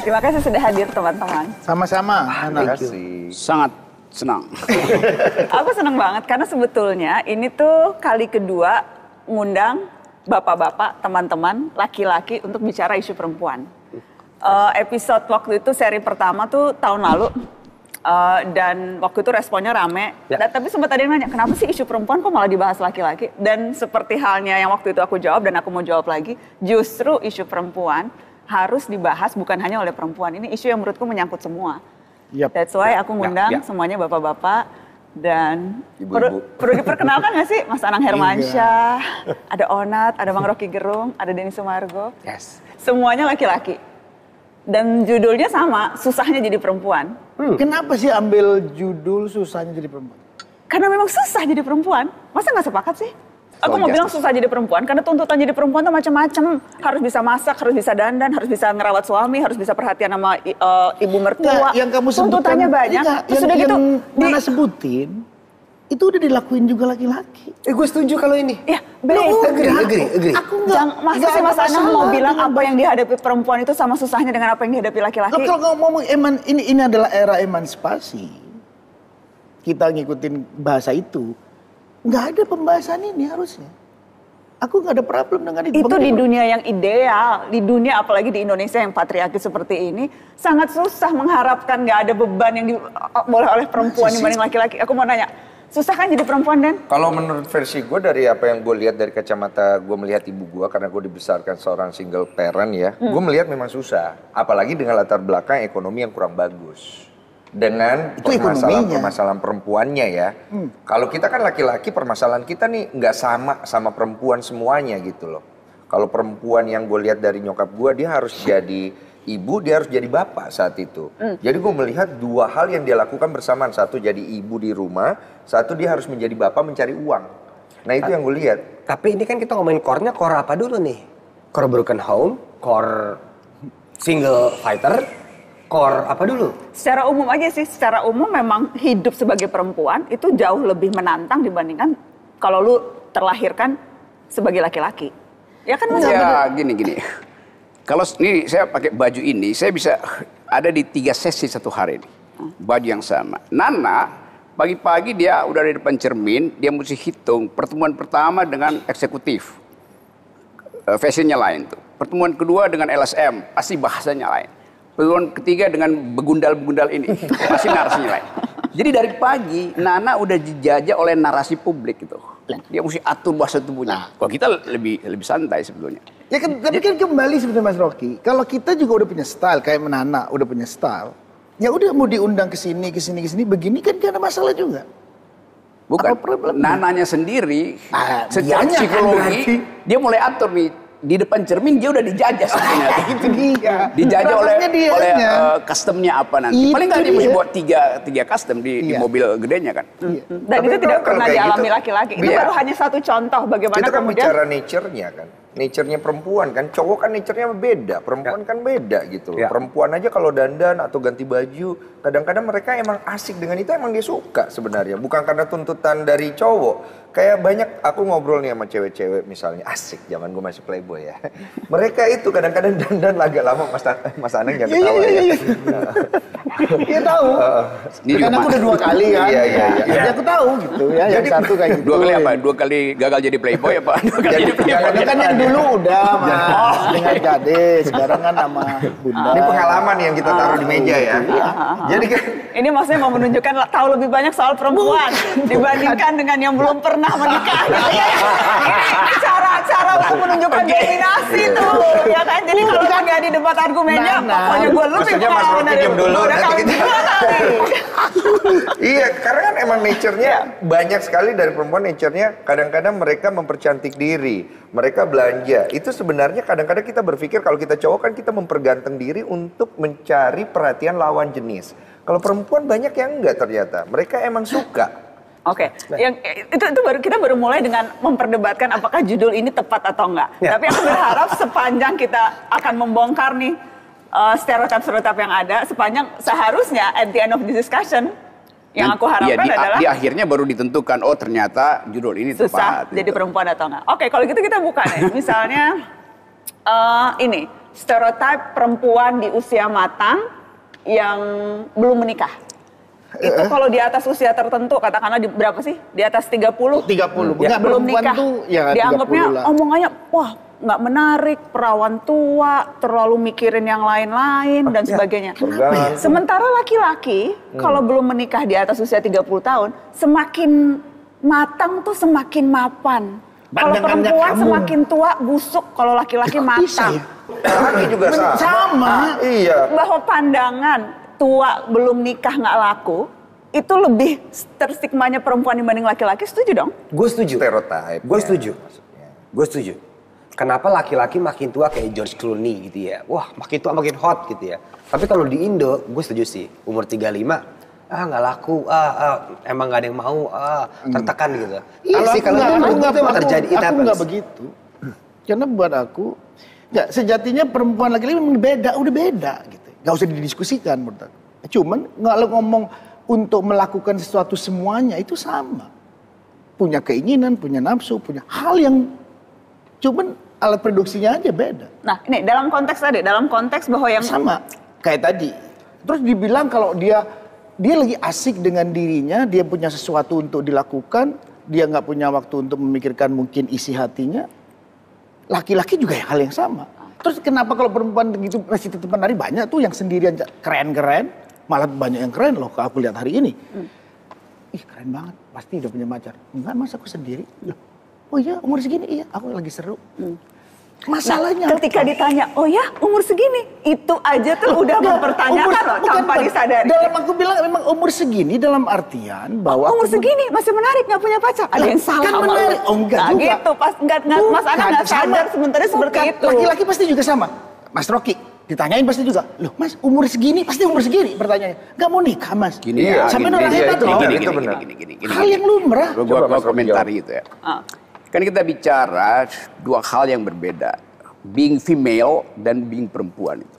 Terima kasih sudah hadir teman-teman. Sama-sama. Terima kasih. Sangat senang. Aku senang banget karena sebetulnya ini tuh kali kedua ngundang bapak-bapak, teman-teman, laki-laki untuk bicara isu perempuan. Episode waktu itu seri pertama tuh tahun lalu dan waktu itu responnya rame. Ya. Tapi sempat ada yang nanya, kenapa sih isu perempuan kok malah dibahas laki-laki? Dan seperti halnya yang waktu itu aku jawab dan aku mau jawab lagi, justru isu perempuan harus dibahas bukan hanya oleh perempuan. Ini isu yang menurutku menyangkut semua. Yep. That's why aku ngundang semuanya bapak-bapak dan perlu diperkenalkan nggak sih Mas Anang Hermansyah, ada Onat, ada Bang Rocky Gerung, ada Denny Sumargo. Yes. Semuanya laki-laki. Dan judulnya sama, susahnya jadi perempuan. Kenapa sih ambil judul susahnya jadi perempuan? Karena memang susah jadi perempuan. Masa nggak sepakat sih? Aku mau Soal bilang justice. susah jadi perempuan karena tuntutan jadi perempuan tuh macam-macam. Harus bisa masak, harus bisa dandan, harus bisa ngerawat suami, harus bisa perhatian sama ibu mertua. Nggak, yang kamu sebutkan, tuntutannya banyak. enggak, Terus udah gitu, Nana sebutin, itu udah dilakuin juga laki-laki. Gue setuju kalau ini. ya baik. Agree. Aku enggak. Jangan, masa sih Mas Anang mau bilang apa yang dihadapi perempuan itu sama susahnya dengan apa yang dihadapi laki-laki? Loh, kalau ngomong ini adalah era emansipasi. Kita ngikutin bahasa itu. Nggak ada pembahasan ini harusnya. Aku nggak ada problem dengan itu. Itu di dunia yang ideal, di dunia apalagi di Indonesia yang patriarki seperti ini, sangat susah mengharapkan nggak ada beban yang boleh oleh perempuan dibanding laki-laki. Aku mau nanya, susah kan jadi perempuan, Dan? Kalau menurut versi gue dari apa yang gue lihat dari kacamata gue melihat ibu gue karena gue dibesarkan seorang single parent ya, gue melihat memang susah. Apalagi dengan latar belakang ekonomi yang kurang bagus. Dengan Itu ekonominya. permasalahan perempuannya ya. Kalau kita kan laki-laki permasalahan kita nih nggak sama perempuan semuanya gitu loh. Kalau perempuan yang gue lihat dari nyokap gue, dia harus jadi ibu, dia harus jadi bapak saat itu. Jadi gue melihat dua hal yang dia lakukan bersamaan. Satu jadi ibu di rumah, satu dia harus menjadi bapak mencari uang. Nah itu yang gue lihat. Tapi ini kan kita ngomongin core-nya, core apa dulu nih? Core broken home, core single fighter, core apa dulu? Secara umum aja sih, secara umum memang hidup sebagai perempuan itu jauh lebih menantang dibandingkan kalau lu terlahirkan sebagai laki-laki. Ya kan Mas? Ya gini. Kalau ini saya pakai baju ini, saya bisa ada di 3 sesi satu hari ini. Baju yang sama. Nana, pagi-pagi dia udah di depan cermin, dia mesti hitung pertemuan pertama dengan eksekutif. Fashionnya lain tuh. Pertemuan kedua dengan LSM, pasti bahasanya lain. Pertemuan ketiga dengan begundal-begundal ini, pasti narasinya lain. Jadi dari pagi, Nana udah dijajah oleh narasi publik gitu. Dia mesti atur bahasa tubuhnya. Kalau kita lebih santai sebetulnya. Ya kan, tapi kan kembali sebetulnya Mas Rocky, kalau kita juga udah punya style, kayak Nana udah punya style, ya udah mau diundang ke sini, begini kan gak ada masalah juga. Bukan, Apa problemnya? Nananya sendiri, secara dianya kan psikologi, berarti. dia mulai atur nih. Di depan cermin dia udah dijajah sebenarnya. Itu dia. Dijajah oleh Dianya. customnya apa nanti. Itu Paling nggak dia dia. mesti buat tiga custom di Iya. mobil gedenya kan. Dan Tapi itu tidak kalau pernah kayak dialami gitu, laki-laki. Itu iya. baru hanya satu contoh bagaimana Itu kan kemudian bicara nature-nya kan. Nature-nya perempuan kan. Cowok kan nature-nya beda. Perempuan kan beda gitu loh. Ya. Perempuan aja kalau dandan atau ganti baju, kadang-kadang mereka emang asik dengan itu, emang dia suka sebenarnya. Bukan karena tuntutan dari cowok. Kayak banyak aku ngobrol nih sama cewek-cewek misalnya, asik zaman gue masih playboy ya. Mereka itu kadang-kadang dandan agak lama, Mas Anang jangan ketawa ya. Iya tahu. Ini Karena aku udah 2 kali kan. Iya. Jadi aku tahu gitu ya. Yang Jadi, satu kayak gitu. 2 kali apa? 2 kali gagal jadi playboy apa? 2 kali jadi playboy. Karena kan yang dulu udah Mas dengan gadis, sekarang kan sama bunda. Ini pengalaman yang kita taruh di meja ya. Jadi kan ini maksudnya mau menunjukkan tahu lebih banyak soal perempuan dibandingkan dengan yang belum pernah menikah. Ini cara untuk menunjukkan dominasi tuh, ya kan? Jadi kalau nggak di debat argumennya, pokoknya gue lebih maksudnya Mas pengalaman Rocky dari diam dulu, udah nanti kawin kita- 2 kali. Iya, karena kan emang nature-nya banyak sekali dari perempuan, nature-nya kadang-kadang mereka mempercantik diri, mereka belanja. Itu sebenarnya kadang-kadang kita berpikir kalau kita cowok kan kita memperganteng diri untuk mencari perhatian lawan jenis. Kalau perempuan banyak yang enggak ternyata, mereka emang suka. Oke, yang itu kita baru mulai dengan memperdebatkan apakah judul ini tepat atau enggak. Tapi aku berharap sepanjang kita akan membongkar nih stereotip-stereotip yang ada, seharusnya at the end of this discussion yang aku harapkan adalah di akhirnya baru ditentukan, oh ternyata judul ini susah tepat. jadi gitu. perempuan atau enggak. Oke, kalau gitu kita buka nih. Misalnya ini stereotip perempuan di usia matang yang belum menikah. Itu kalau di atas usia tertentu, katakanlah berapa sih? Di atas 30? 30. Ya, belum nikah. Tuh, ya, dianggapnya 30 lah. omongannya, wah nggak menarik, perawan tua, terlalu mikirin yang lain-lain dan sebagainya. Sementara laki-laki kalau belum menikah di atas usia 30 tahun, semakin matang tuh semakin mapan. Kalau perempuan semakin tua busuk, kalau laki-laki matang. Laki juga Sama. Iya. Bahwa pandangan tua belum nikah nggak laku, itu lebih terstigmanya perempuan dibanding laki-laki, setuju dong? Gue setuju. Stereotype. Gue setuju. Gue setuju. Kenapa laki-laki makin tua kayak George Clooney gitu ya. Wah makin tua makin hot gitu ya. Tapi kalau di Indo, gue setuju sih. Umur 35, nggak laku, emang nggak ada yang mau, tertekan gitu. Iya sih, kalau itu emang terjadi. Aku nggak begitu. Karena buat aku, sejatinya perempuan laki-laki memang udah beda gitu. Gak usah didiskusikan menurut aku. Cuman kalau ngomong untuk melakukan sesuatu semuanya itu sama. Punya keinginan, punya nafsu, punya hal yang cuman alat produksinya aja beda. Nah ini dalam konteks bahwa yang sama kayak tadi. Terus dibilang kalau dia lagi asik dengan dirinya, dia punya sesuatu untuk dilakukan, dia nggak punya waktu untuk memikirkan mungkin isi hatinya. Laki-laki juga hal yang sama. Terus kenapa kalau perempuan gitu masih tetap menari, banyak tuh yang sendirian keren-keren, malah banyak yang keren loh. Kalau aku lihat hari ini, ih keren banget, pasti udah punya pacar. Enggak, mas aku sendiri. Loh, oh iya umur segini, iya aku lagi seru. Masalahnya ketika ditanya, oh ya umur segini, itu aja tuh udah mempertanyakan loh tanpa disadari. Dalam aku bilang memang umur segini dalam artian bahwa umur segini masih menarik nggak punya pacar. Ada yang salah kan sama menarik. lu. Oh enggak Nah, juga. gitu, pas Mas Ana nggak sadar sebenarnya seperti itu. Laki-laki pasti juga sama. Mas Rocky ditanyain pasti juga, loh mas umur segini, pasti umur segini pertanyaannya. Gak mau nikah mas? Gini ya, sampai gini, orang iya, hebat itu loh. benar, itu benar. Gini. Hal yang lumrah. Gua komentari gitu ya. Kan kita bicara dua hal yang berbeda. Being female dan being perempuan itu.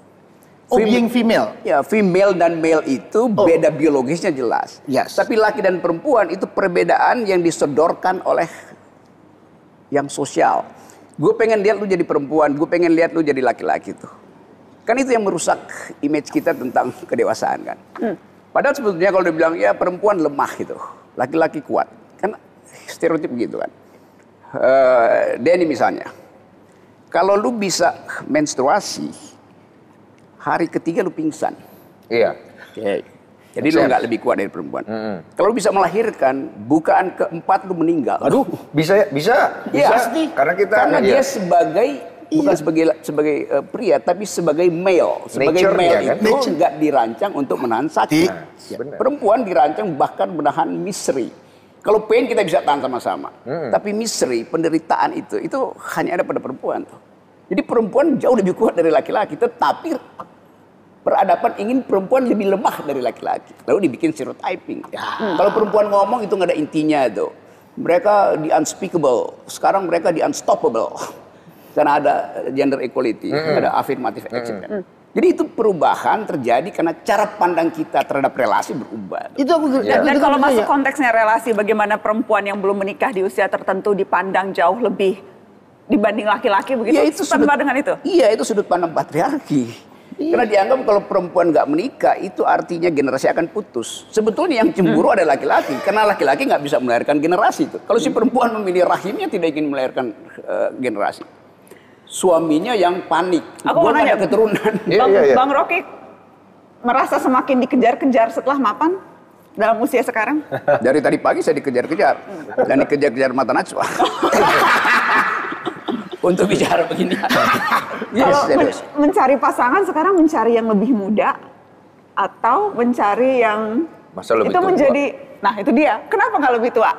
Being female. Ya, female dan male itu beda biologisnya jelas. Yes. Tapi laki dan perempuan itu perbedaan yang disodorkan oleh yang sosial. Gue pengen lihat lu jadi perempuan, gue pengen lihat lu jadi laki-laki tuh. Kan itu yang merusak image kita tentang kedewasaan kan. Padahal sebetulnya kalau dibilang ya perempuan lemah gitu, laki-laki kuat. Kan stereotip gitu kan. Denny misalnya. Kalau lu bisa menstruasi, hari ketiga lu pingsan. Iya. Oke. Jadi lu nggak lebih kuat dari perempuan. Kalau lu bisa melahirkan, bukaan keempat lu meninggal. Aduh, bisa. Iya. Karena dia bukan sebagai pria, tapi sebagai male. Sebagai Nature male ya, kan? itu nggak dirancang untuk menahan sakit. Benar. Perempuan dirancang bahkan menahan misery. Kalau pain kita bisa tahan sama-sama. Tapi misery, penderitaan itu hanya ada pada perempuan. Jadi perempuan jauh lebih kuat dari laki-laki. Tetapi peradaban ingin perempuan lebih lemah dari laki-laki. Lalu dibikin stereotyping. Kalau perempuan ngomong itu nggak ada intinya tuh. Mereka the unspeakable. Sekarang mereka the unstoppable. Karena ada gender equality, ada affirmative action. Jadi itu perubahan terjadi karena cara pandang kita terhadap relasi berubah. Itu aku Dan kalau masuk konteksnya relasi, bagaimana perempuan yang belum menikah di usia tertentu dipandang jauh lebih dibanding laki-laki begitu? Ya, itu sama dengan itu? Iya, itu sudut pandang patriarki. Karena dianggap kalau perempuan nggak menikah itu artinya generasi akan putus. Sebetulnya yang cemburu ada laki-laki, karena laki-laki nggak bisa melahirkan generasi itu. Kalau si perempuan memilih rahimnya tidak ingin melahirkan generasi. Suaminya yang panik. Aku mau nanya, keturunan. Bang Rocky merasa semakin dikejar-kejar setelah mapan dalam usia sekarang? Dari tadi pagi saya dikejar-kejar dan dikejar-kejar mata Najwa. Untuk bicara begini. Kalau mencari pasangan sekarang mencari yang lebih muda atau mencari yang masa lebih itu tua? menjadi, nah itu dia. Kenapa nggak lebih tua?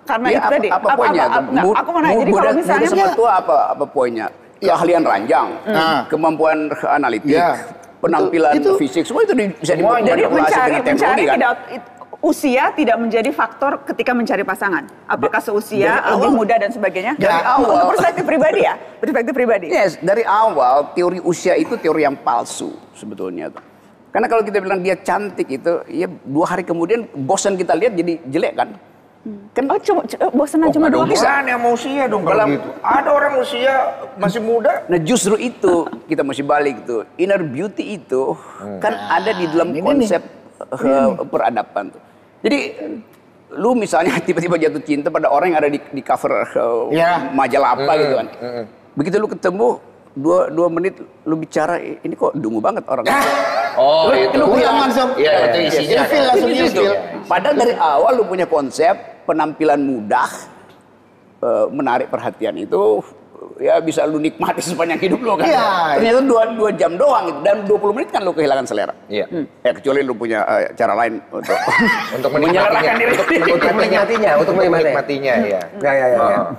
Karena ya, itu tadi. Apa poinnya? Aku mau nanya. Jadi kalau misalnya muda sama tua apa poinnya? Keahlian ranjang, kemampuan analitik, penampilan fisik, semua itu bisa dimanipulasi dengan teknologi kan? Usia tidak menjadi faktor ketika mencari pasangan. Apakah seusia, lebih muda dan sebagainya? Dari awal. Untuk perspektif pribadi ya? Perspektif pribadi. Yes, dari awal teori usia itu teori yang palsu sebetulnya. Karena kalau kita bilang dia cantik itu, ya 2 hari kemudian bosan kita lihat jadi jelek kan? Kan bosenan cuma Ada 2 hari. hubungan yang mau usia dong kalau gitu. Ada orang usia masih muda. Nah justru itu kita mesti balik tuh. Inner beauty itu kan ada di dalam konsep peradaban tuh. Jadi lu misalnya tiba-tiba jatuh cinta pada orang yang ada di cover majalah apa gitu kan. Begitu lu ketemu 2 menit lu bicara, ini kok dungu banget orang. Oh, itu. Lu langsung. Iya, itu isinya. Ilfil langsung ilfil. Padahal dari awal lu punya konsep penampilan mudah, menarik perhatian itu ya bisa lu nikmati sepanjang hidup lu kan. Ternyata 2 jam doang gitu, dan 20 menit kan lu kehilangan selera. Iya. Kecuali lu punya cara lain untuk Untuk menyalahkan diri. Untuk menikmatinya, ya.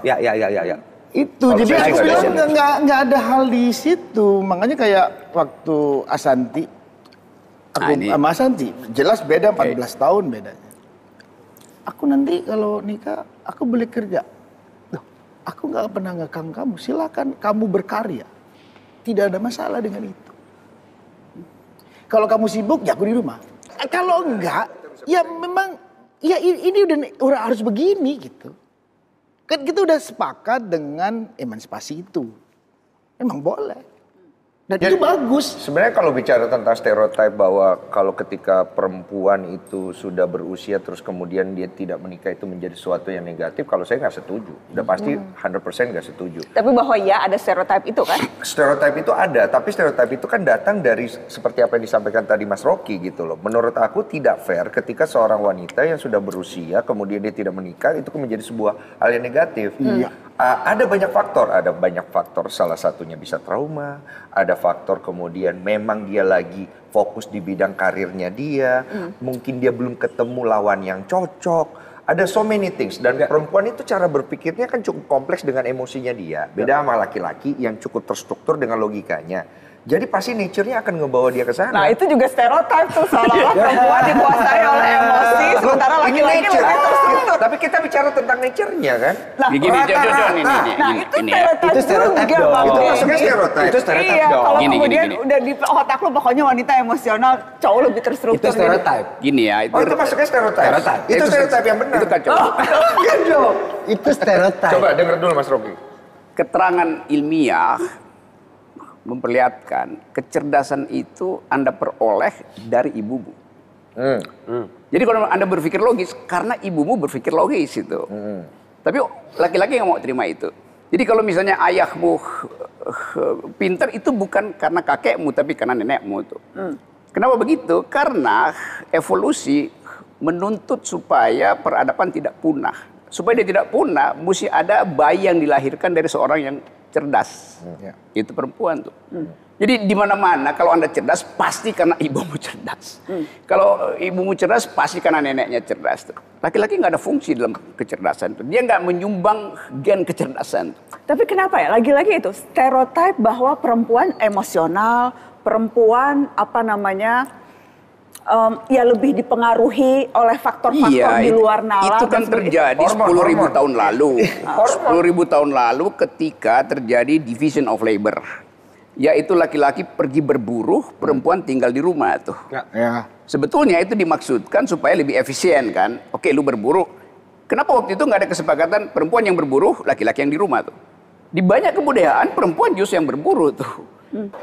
Ya. Itu Kalau jadi saya aku juga bilang nggak ada hal di situ. Makanya kayak waktu Asanti, aku sama Asanti jelas beda 14 tahun bedanya. Aku nanti kalau nikah aku boleh kerja. Loh, aku nggak pernah ngekang kamu. Silakan kamu berkarya. Tidak ada masalah dengan itu. Kalau kamu sibuk ya aku di rumah. Kalau enggak ya memang ya ini udah harus begini gitu. Kan kita udah sepakat dengan emansipasi itu. Memang boleh. Dan itu bagus. Sebenarnya kalau bicara tentang stereotip bahwa kalau ketika perempuan itu sudah berusia terus kemudian dia tidak menikah itu menjadi sesuatu yang negatif, kalau saya nggak setuju. Udah pasti 100% nggak setuju. Tapi bahwa ya ada stereotip itu kan? Stereotip itu ada, tapi stereotip itu kan datang dari seperti apa yang disampaikan tadi Mas Rocky gitu loh. Menurut aku tidak fair ketika seorang wanita yang sudah berusia kemudian dia tidak menikah itu menjadi sebuah hal yang negatif. Ada banyak faktor. Salah satunya bisa trauma, ada faktor kemudian memang dia lagi fokus di bidang karirnya dia, mungkin dia belum ketemu lawan yang cocok. Ada so many things dan perempuan itu cara berpikirnya kan cukup kompleks dengan emosinya dia. Beda sama laki-laki yang cukup terstruktur dengan logikanya. Jadi pasti nature-nya akan ngebawa dia ke sana. Nah itu juga stereotip tuh, seolah-olah perempuan dikuasai oleh emosi, sementara laki-laki lebih terstruktur. Tapi kita bicara tentang nature-nya kan. Nah, Gini, nah itu stereotip stereotip juga, dong. Bang. Itu masuknya stereotip. Itu stereotip Iya, dong. kalau Gini. kemudian udah di otak lu pokoknya wanita emosional, cowok lebih terstruktur. Itu stereotip. Gini ya, Oh itu masuknya stereotip. Itu stereotip yang benar. Itu kacau. Itu stereotip. Coba denger dulu Mas Rocky. Keterangan ilmiah memperlihatkan kecerdasan itu Anda peroleh dari ibumu. Jadi kalau Anda berpikir logis, karena ibumu berpikir logis itu. Tapi laki-laki nggak mau terima itu. Jadi kalau misalnya ayahmu pintar itu bukan karena kakekmu, tapi karena nenekmu itu. Kenapa begitu? Karena evolusi menuntut supaya peradaban tidak punah. Supaya dia tidak punah, mesti ada bayi yang dilahirkan dari seorang yang cerdas. Itu perempuan tuh. Jadi di mana-mana kalau Anda cerdas pasti karena ibumu cerdas. Kalau ibumu cerdas pasti karena neneknya cerdas tuh. Laki-laki nggak ada fungsi dalam kecerdasan tuh. Dia nggak menyumbang gen kecerdasan tuh. Tapi kenapa ya? Lagi-lagi itu stereotip bahwa perempuan emosional, perempuan ya lebih dipengaruhi oleh faktor-faktor di luar nalar. Itu kan terjadi 10.000 tahun lalu. 10.000 tahun lalu ketika terjadi division of labor. Yaitu laki-laki pergi berburu, perempuan tinggal di rumah tuh. Ya. Sebetulnya itu dimaksudkan supaya lebih efisien kan. Oke, lu berburu. Kenapa waktu itu nggak ada kesepakatan perempuan yang berburu, laki-laki yang di rumah tuh? Di banyak kebudayaan perempuan justru yang berburu tuh.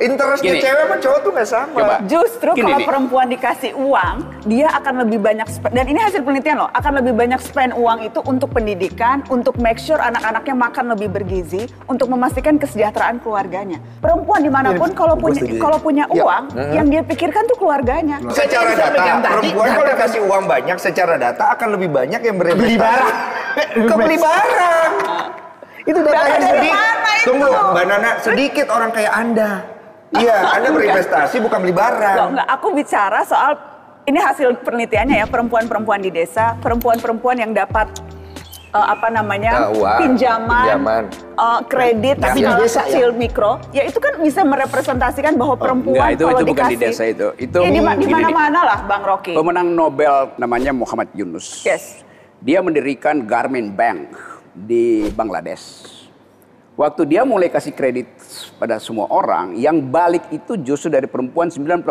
Interestnya Gini. cewek sama cowok tuh nggak sama. Coba. Justru Gini kalau nih. perempuan dikasih uang, dia akan lebih banyak dan ini hasil penelitian loh, akan lebih banyak spend uang itu untuk pendidikan, untuk make sure anak-anaknya makan lebih bergizi, untuk memastikan kesejahteraan keluarganya. Perempuan dimanapun kalau punya uang, yang dia pikirkan tuh keluarganya. Secara data, perempuan kalau dikasih uang banyak, secara data akan lebih banyak yang berinvestasi. Kebeli barang. Itu data yang Dari Jadi, mana itu? tunggu Mbak Nana, sedikit orang kayak Anda. Iya, Anda berinvestasi bukan beli barang. Enggak, aku bicara soal ini hasil penelitiannya ya, perempuan-perempuan di desa, perempuan-perempuan yang dapat Uang, pinjaman. Kredit Tapi di skala desa kecil mikro, ya itu kan bisa merepresentasikan bahwa perempuan Enggak, itu kalau bukan dikasih, di desa itu. Itu ya, di gini nih. mana-mana lah, Bang Rocky. Pemenang Nobel namanya Muhammad Yunus. Yes. Dia mendirikan Garment Bank di Bangladesh. Waktu dia mulai kasih kredit pada semua orang, yang balik itu justru dari perempuan 98%.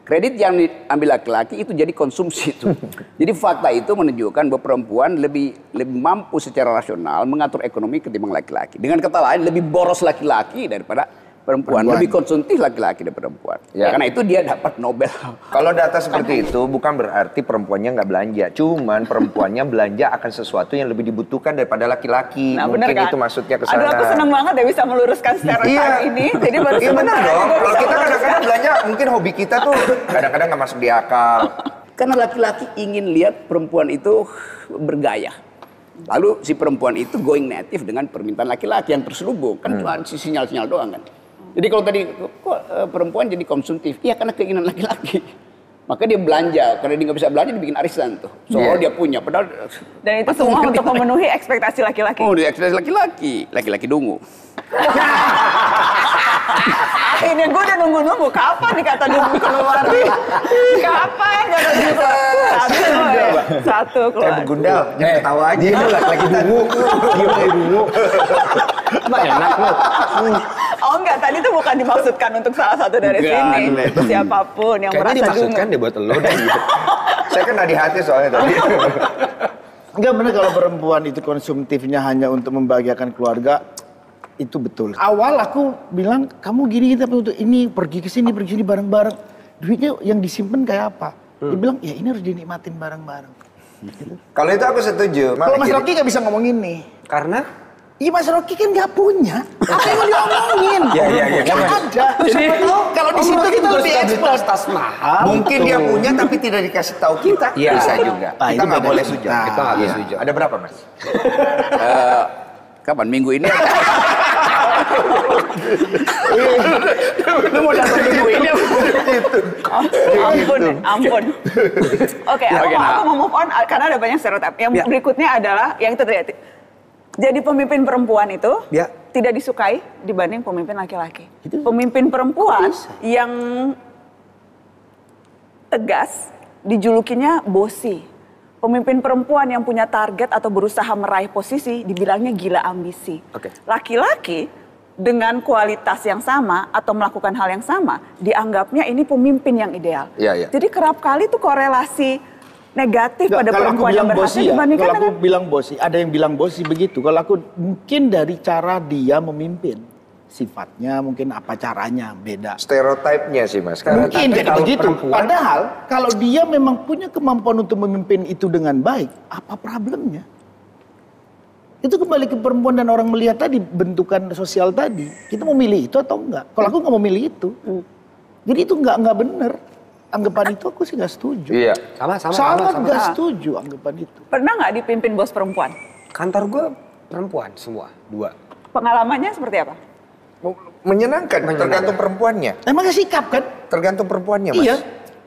Kredit yang diambil laki-laki itu jadi konsumsi itu. Jadi fakta itu menunjukkan bahwa perempuan lebih mampu secara rasional mengatur ekonomi ketimbang laki-laki. Dengan kata lain, lebih boros laki-laki daripada perempuan. Lebih konsumtif laki-laki daripada perempuan. Ya. Karena itu dia dapat Nobel. Kalau data seperti itu bukan berarti perempuannya nggak belanja. Cuman perempuannya belanja akan sesuatu yang lebih dibutuhkan daripada laki-laki. Nah, Mungkin bener kan? itu maksudnya ke sana. Aduh, aku senang banget ya bisa meluruskan stereotip ini. Jadi baru Iya benar sebentar dong. aja Kalau bisa kita meluruskan. kadang-kadang belanja, mungkin hobi kita tuh kadang-kadang nggak masuk di akal. Karena laki-laki ingin lihat perempuan itu bergaya. Lalu si perempuan itu going native dengan permintaan laki-laki yang terselubung. Kan cuma si sinyal-sinyal doang kan. Jadi kalau tadi kok perempuan jadi konsumtif, iya karena keinginan laki-laki. Maka dia belanja, karena dia nggak bisa belanja dibikin arisan tuh. Soal dia punya, padahal Dan itu semua untuk memenuhi ekspektasi laki-laki. oh dia ekspektasi laki-laki dungu. Ini gue udah nunggu-nunggu, kapan nih kata dungu keluar? Kapan kata dungu? Satu keluar. Kayak begundal, jangan ketawa aja. Dia laki-laki dungu, dia laki dungu. Enak loh. Oh enggak, tadi tuh bukan dimaksudkan untuk salah satu dari Bukan. sini. Siapapun yang Kayaknya merasa dimaksudkan dungu. deh buat lo dan Saya kena di hati soalnya tadi. Enggak benar kalau perempuan itu konsumtifnya hanya untuk membahagiakan keluarga, itu betul. Awal aku bilang, kamu gini tapi untuk ini pergi ke sini bareng-bareng. Duitnya yang disimpan kayak apa? Dia bilang, ya ini harus dinikmatin bareng-bareng. Gitu. Kalau itu aku setuju. Kalau Mas Jadi- Rocky nggak bisa ngomong ini. karena Iya Mas Rocky kan nggak punya. Apa yang mau diomongin? Iya. Nggak ada. Siapa tahu kalau di situ kita lebih expert. tas mahal. Mungkin dia punya tapi tidak dikasih tahu kita. Iya. Bisa juga. Nah, Kita itu nggak beda. boleh sujud. Nah, Kita nggak boleh iya. sujud. Ada berapa Mas? Kapan minggu ini? Lu mau datang minggu ini? Ampun. Oke, aku mau move on karena ada banyak stereotip. Yang Ya. berikutnya adalah yang itu tadi. Jadi pemimpin perempuan itu Ya. tidak disukai dibanding pemimpin laki-laki. Pemimpin perempuan yang tegas dijulukinya bosi. Pemimpin perempuan yang punya target atau berusaha meraih posisi dibilangnya gila ambisi. Oke. Laki-laki dengan kualitas yang sama atau melakukan hal yang sama dianggapnya ini pemimpin yang ideal. Iya, iya. Jadi kerap kali tuh korelasi negatif Nggak, pada kalau aku perempuan yang bilang berhasil bosi ya, dibandingkan kalau aku dengan bilang bosi, ada yang bilang bosi begitu. Kalau aku mungkin dari cara dia memimpin, sifatnya mungkin apa caranya beda. Stereotipnya sih Mas. Mungkin tapi jadi kalau begitu. perempuan- Padahal kalau dia memang punya kemampuan untuk memimpin itu dengan baik, apa problemnya? Itu kembali ke perempuan dan orang melihat tadi bentukan sosial tadi. Kita mau milih itu atau enggak? Kalau aku nggak mau milih itu, jadi itu nggak benar. Anggapan itu aku sih nggak setuju. Iya. Sangat nggak setuju anggapan itu. pernah nggak dipimpin bos perempuan? Kantor gue perempuan semua, 2. Pengalamannya seperti apa? Menyenangkan. Tergantung perempuannya. Emang nggak sikap kan? Tergantung perempuannya Mas. Iya.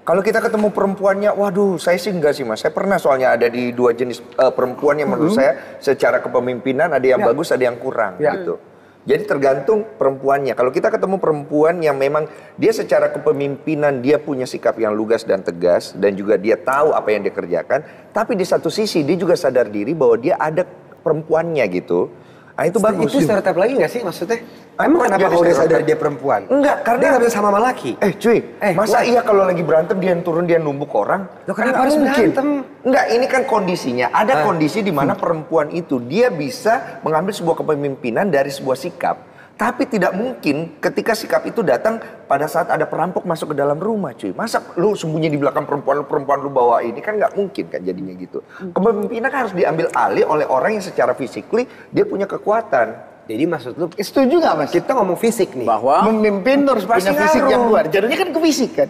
Kalau kita ketemu perempuannya, waduh saya sih enggak sih Mas. Saya pernah soalnya ada di 2 jenis perempuan yang menurut saya secara kepemimpinan ada yang bagus, ada yang kurang gitu. Jadi tergantung perempuannya. Kalau kita ketemu perempuan yang memang dia secara kepemimpinan dia punya sikap yang lugas dan tegas dan juga dia tahu apa yang dia kerjakan, tapi di satu sisi dia juga sadar diri bahwa dia ada perempuannya gitu. Ah itu bagus. Itu stereotip lagi nggak sih maksudnya? Apa Emang kenapa jadi kalau dia stereotip? sadar dia perempuan? Enggak, karena- dia nggak bisa sama laki. Cuy, masa gua- iya kalau lagi berantem dia yang turun dia numbuk orang? Loh, kenapa Nggak harus mungkin. berantem? Enggak, ini kan kondisinya. Ada kondisi di mana perempuan itu dia bisa mengambil sebuah kepemimpinan dari sebuah sikap. Tapi tidak mungkin ketika sikap itu datang pada saat ada perampok masuk ke dalam rumah cuy. Masa lu sembunyi di belakang perempuan lu bawa ini kan nggak mungkin kan jadinya gitu. Kepemimpinan kan harus diambil alih oleh orang yang secara physically dia punya kekuatan. Jadi maksud lu Setuju nggak Mas? kita ngomong fisik nih. Bahwa Memimpin harus Pasti punya fisik ngaruh. yang luar. Jadinya kan ke fisik kan?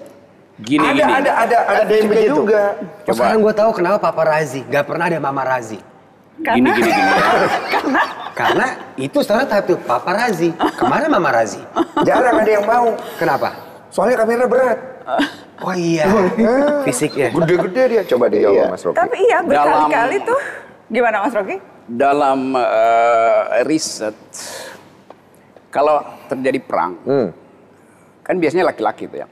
gini. Ada yang begitu juga. Oh, sekarang gue tahu kenapa Papa Razi gak pernah ada Mama Razi. Karena Gini. Karena itu stereotip tuh Papa Razi. Kemana Mama Razi? Jarang ada yang mau. Kenapa? Soalnya kamera berat. Oh iya, fisiknya. Gede-gede dia. Coba dia jawab Mas Rocky. tapi iya berkali-kali tuh gimana Mas Rocky? Dalam riset, kalau terjadi perang, kan biasanya laki-laki itu yang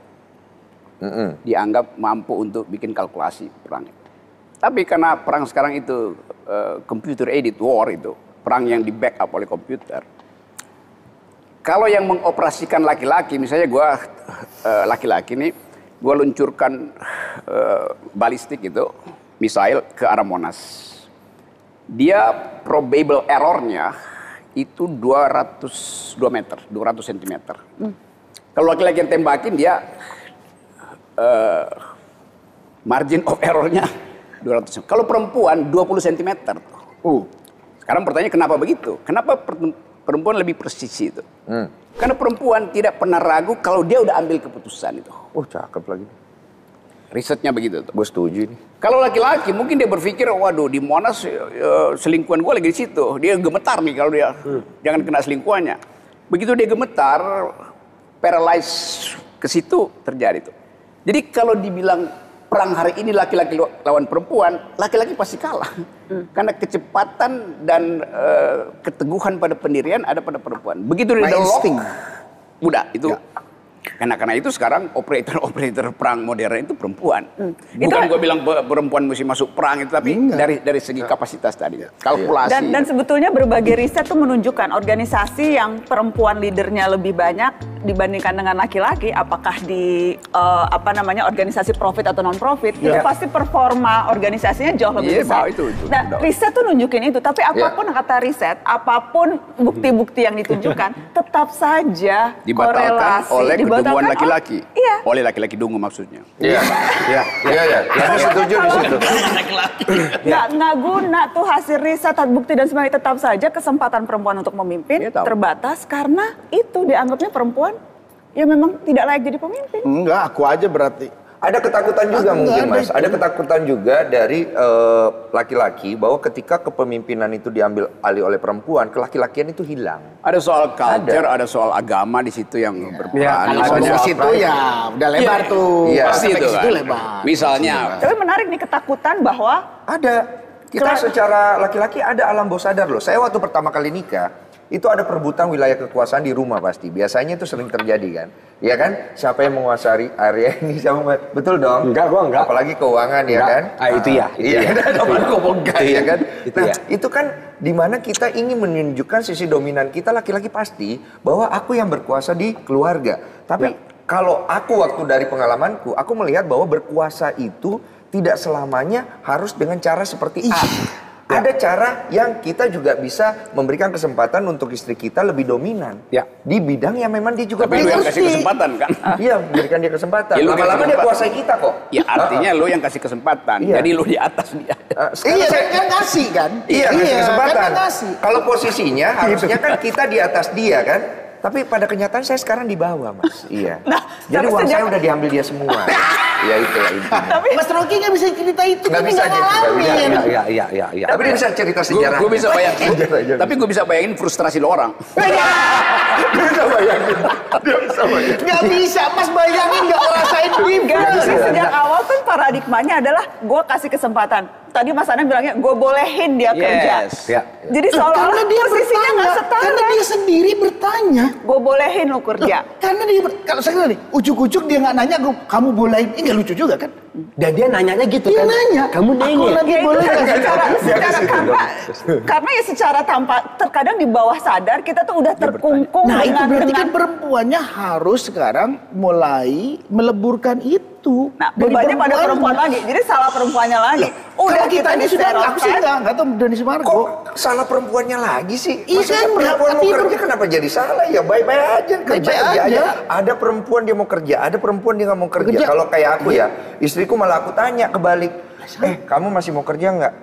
dianggap mampu untuk bikin kalkulasi perang. Tapi karena perang sekarang itu computer aided war itu, perang yang di backup oleh komputer, Kalau yang mengoperasikan laki-laki, misalnya gue laki-laki nih, gue luncurkan balistik itu, misail ke arah Monas. Dia probable errornya itu 202 meter, 200 cm. Kalau laki-laki yang tembakin dia margin of errornya 200 cm. Kalau perempuan 20 cm. Sekarang pertanyaan kenapa begitu? Kenapa perempuan lebih presisi itu? Karena perempuan tidak pernah ragu kalau dia udah ambil keputusan itu. Oh, cakep lagi. Risetnya begitu tuh. Gue setuju nih. Kalau laki-laki mungkin dia berpikir, waduh di Monas selingkuhan gue lagi di situ. Dia gemetar nih kalau dia jangan kena selingkuhannya. Begitu dia gemetar, paralyze ke situ terjadi tuh. Jadi kalau dibilang perang hari ini laki-laki lawan perempuan, laki-laki pasti kalah. Karena kecepatan dan keteguhan pada pendirian ada pada perempuan. Begitu dia lock, udah itu. Karena itu sekarang operator perang modern itu perempuan. Bukan gue bilang perempuan mesti masuk perang itu, tapi dari segi kapasitas tadi, kalkulasi. Dan sebetulnya berbagai riset tuh menunjukkan organisasi yang perempuan leadernya lebih banyak dibandingkan dengan laki-laki, apakah di organisasi profit atau non profit, itu pasti performa organisasinya jauh lebih besar. Nah, riset tuh nunjukin itu, tapi apapun kata riset, apapun bukti-bukti yang ditunjukkan, tetap saja dibatalkan oleh kedunguan laki-laki. Iya. Oleh laki-laki dungu maksudnya. Iya. Aku setuju di situ. Nggak guna tuh hasil riset, bukti dan sebagainya, tetap saja kesempatan perempuan untuk memimpin terbatas karena itu dianggapnya perempuan ya memang tidak layak jadi pemimpin. Enggak, aku aja berarti. Ada ketakutan juga mungkin Mas, ada ketakutan juga dari laki-laki bahwa ketika kepemimpinan itu diambil alih oleh perempuan, kelaki-lakian itu hilang. Ada soal culture, ada soal agama di situ yang berperan. Kalau di situ ya udah lebar tuh. Iya, pasti itu kan. Lebar. Misalnya. Tapi menarik nih ketakutan bahwa ada. Kita secara laki-laki ada alam bawah sadar loh. Saya waktu pertama kali nikah, itu ada perebutan wilayah kekuasaan di rumah pasti. Biasanya itu sering terjadi kan. Iya kan? Siapa yang menguasai area ini? Betul dong? Enggak, gua enggak. Apalagi keuangan ya kan? Itu ya. Iya, ya kan? Nah, itu kan dimana kita ingin menunjukkan sisi dominan kita laki-laki pasti bahwa aku yang berkuasa di keluarga. Tapi kalau aku waktu dari pengalamanku, aku melihat bahwa berkuasa itu tidak selamanya harus dengan cara seperti A. Ada cara yang kita juga bisa memberikan kesempatan untuk istri kita lebih dominan. Di bidang yang memang dia juga tapi lu yang kasih kesempatan kan? Iya, memberikan dia kesempatan. Ya, lama-lama dia kuasai kita kok. Ya artinya lu yang kasih kesempatan. Iya. Jadi lu di atas dia. Iya, kan ngasih kan? Iya, kasih kesempatan. Kan ngasih. Kalau posisinya harusnya kan kita di atas dia kan? Tapi pada kenyataan saya sekarang di bawah, Mas. Iya. Nah, jadi uang saya udah diambil dia semua. Ya itulah intinya. Tapi Mas Rocky nggak bisa cerita itu, Nggak tapi bisa nggak aja, ngalamin. Iya. Tapi dia bisa cerita sejarah. Gue bisa bayangin. Tapi gue bisa bayangin frustrasi lo orang. Dia bisa bayangin. Nggak bisa, Mas bayangin nggak ngerasain Enggak, jadi sejak awal kan paradigmanya adalah gue kasih kesempatan. Tadi Mas Anang bilangnya gue bolehin dia kerja. Jadi seolah-olah posisinya nggak setara. Karena dia sendiri bertanya. Gue bolehin lo kerja. Karena dia, kalau saya nih, ujuk-ujuk dia nggak nanya, kamu bolehin. Ini nggak lucu juga kan? Dan dia nanyanya gitu Dia kan. nanya. Kamu Aku nanya. lagi Ya, itu boleh kan nggak? karena ya secara tanpa terkadang di bawah sadar kita tuh udah terkungkung Nah itu dengan berarti kan perempuannya harus sekarang mulai meleburkan itu. Nah, Dari bebannya pada perempuan lagi. Jadi salah perempuannya lagi. Udah kita ini sudah, aku sih stereotype. nggak tahu Doni Sumargo. Kok salah perempuannya lagi sih? Iya Maksudnya kan, perempuan tapi mau kerja kenapa jadi salah? Ya baik-baik aja, kerja Baik-baik aja. aja. Ada perempuan dia mau kerja, ada perempuan dia nggak mau kerja. Kalau kayak aku ya, istriku malah aku tanya kebalik. Kamu masih mau kerja nggak?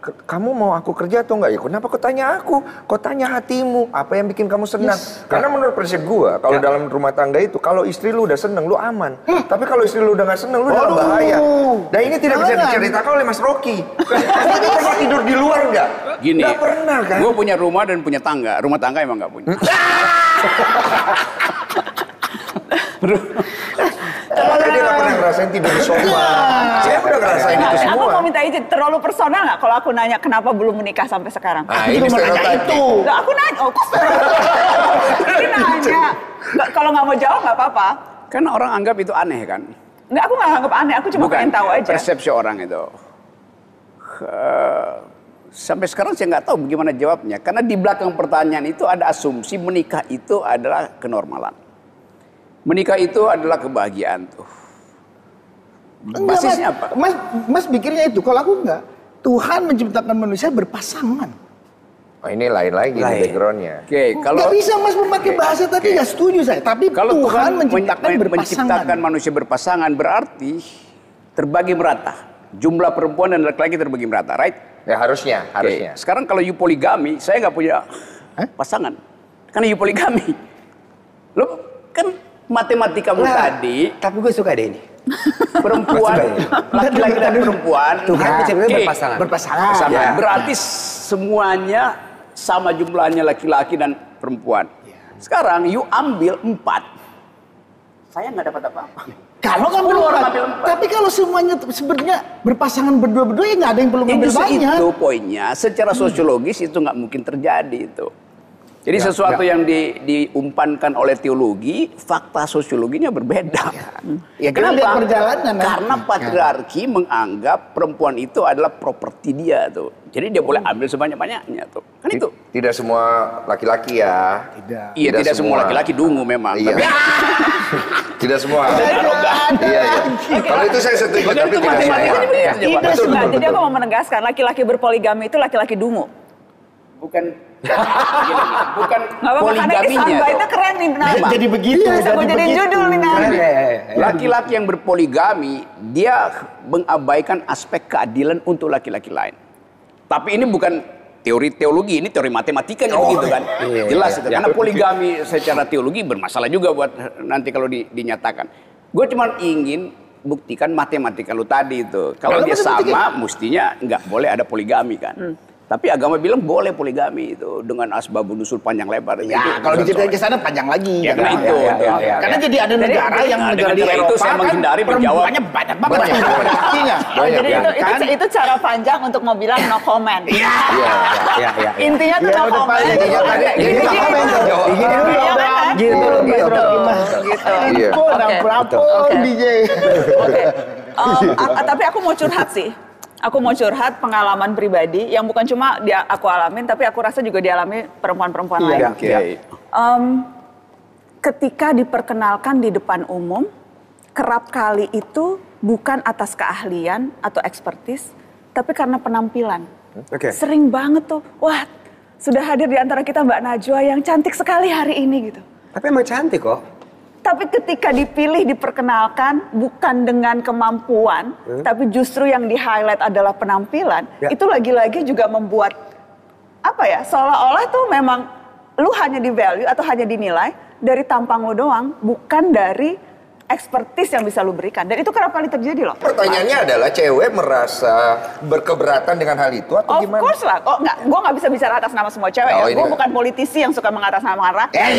Kamu mau aku kerja atau enggak? Ya kenapa kau tanya aku? Kau tanya hatimu, apa yang bikin kamu senang? Karena menurut prinsip gua, kalau dalam rumah tangga itu, kalau istri lu udah seneng, lu aman. Tapi kalau istri lu udah gak seneng, lu dalam bahaya. Dan ini tidak bisa diceritakan oleh Mas Rocky. Kamu pernah tidur di luar nggak? Gini, Nggak pernah kan? gue punya rumah dan punya tangga. Rumah tangga emang nggak punya. Makanya dia nggak pernah ngerasain tidur di sofa. Saya udah ngerasain itu Aku semua. mau minta izin, terlalu personal nggak kalau aku nanya kenapa belum menikah sampai sekarang? Nah, ini stereotype nih. Lah, aku nanya, kok ini nanya. Kalau nggak mau jawab nggak apa-apa. Kan orang anggap itu aneh kan? Nggak, aku nggak anggap aneh, aku cuma pengen tahu aja. Persepsi orang itu. Sampai sekarang saya nggak tahu bagaimana jawabnya. Karena di belakang pertanyaan itu ada asumsi menikah itu adalah kenormalan. Menikah itu adalah kebahagiaan tuh. Basisnya apa? Mas pikirnya itu, kalau aku enggak. Tuhan menciptakan manusia berpasangan. Oh, ini lain lagi nih backgroundnya. Oke, kalau Nggak bisa Mas memakai bahasa tadi, nggak setuju saya. Tapi kalau Tuhan menciptakan berpasangan. menciptakan manusia berpasangan berarti terbagi merata. Jumlah perempuan dan laki-laki terbagi merata, right? Ya harusnya. Sekarang kalau you poligami, saya nggak punya pasangan. Karena you poligami. Lo kan matematikamu tadi. Tapi gue suka deh ini. Perempuan, laki-laki dan perempuan. Tuhan menciptakan Oke, berpasangan. Berpasangan. Ya. Berarti semuanya sama jumlahnya laki-laki dan perempuan. Sekarang you ambil 4. Saya nggak dapat apa-apa. Kalau kan belum orang ada. ambil 4. Tapi kalau semuanya sebenarnya berpasangan berdua-berdua ya nggak ada yang perlu ngambil Justru banyak. itu poinnya. Secara sosiologis itu nggak mungkin terjadi itu. Jadi sesuatu yang diumpankan oleh teologi, fakta sosiologinya berbeda. Ya, kita lihat perjalanan. Karena patriarki menganggap perempuan itu adalah properti dia tuh. Jadi dia boleh ambil sebanyak-banyaknya tuh. Kan itu. Tidak semua laki-laki ya. Iya, tidak semua laki-laki dungu memang. Iya. Tapi Tidak semua. Iya. Kalau itu saya setuju, Padahal tapi itu tidak matematika semua. ini Tidak Betul, semua. betul, Jadi betul. aku mau menegaskan, laki-laki berpoligami itu laki-laki dungu. bukan bukan Nggak apa-apa, karena ini poligaminya. soundbite-nya keren nih. Nah, Jadi begitu. bisa gue jadiin judul nih nanti. Laki-laki yang berpoligami, dia mengabaikan aspek keadilan untuk laki-laki lain. Tapi ini bukan teori teologi, ini teori matematika begitu kan. Jelas itu. Karena poligami secara teologi bermasalah juga buat nanti kalau dinyatakan. Gue cuma ingin buktikan matematika lu tadi itu. Kalau dia sama, mestinya nggak boleh ada poligami kan. Tapi agama bilang boleh poligami itu dengan asbabun nusul panjang lebar. Ya, kalau diceritain ke sana panjang lagi. Ya, karena itu. Karena jadi ada negara yang Nah, negara dengan di cara itu Eropa saya menghindari kan menjawab. perempuannya banyak banget daripada lakinya. Jadi itu cara panjang untuk mau bilang no comment. Iya. Intinya tuh no comment. Jadi no comment. Iya kan? Gitu. Iya. Pelapon DJ. Oke. Tapi aku mau curhat sih. Aku mau curhat pengalaman pribadi yang bukan cuma aku alamin, tapi aku rasa juga dialami perempuan-perempuan lain. Ketika diperkenalkan di depan umum, kerap kali itu bukan atas keahlian atau ekspertis, tapi karena penampilan. Sering banget tuh, wah sudah hadir di antara kita Mbak Najwa yang cantik sekali hari ini gitu. Tapi emang cantik kok. Tapi ketika dipilih, diperkenalkan bukan dengan kemampuan, tapi justru yang di-highlight adalah penampilan, itu lagi-lagi juga membuat, apa ya, seolah-olah tuh memang lu hanya di-value atau hanya dinilai dari tampang lu doang, bukan dari expertise yang bisa lu berikan. Dan itu kerap kali terjadi loh. Pertanyaannya adalah cewek merasa berkeberatan dengan hal itu atau Of gimana? course lah, kok nggak, gue nggak bisa bicara atas nama semua cewek ya. Gue bukan politisi yang suka mengatasnamakan rakyat.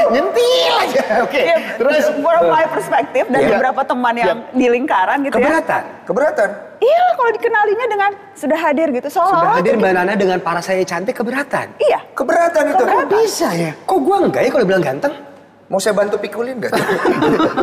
Nyentil aja. Oke. Terus from my perspektif dan beberapa teman yang di lingkaran gitu Keberatan? Iya lah kalau dikenalinya dengan sudah hadir gitu. Sudah hadir Mbak Nana dengan para saya cantik keberatan. Iya. Keberatan itu. Kok bisa ya? Kok gua enggak ya kalau bilang ganteng? Mau saya bantu pikulin gak?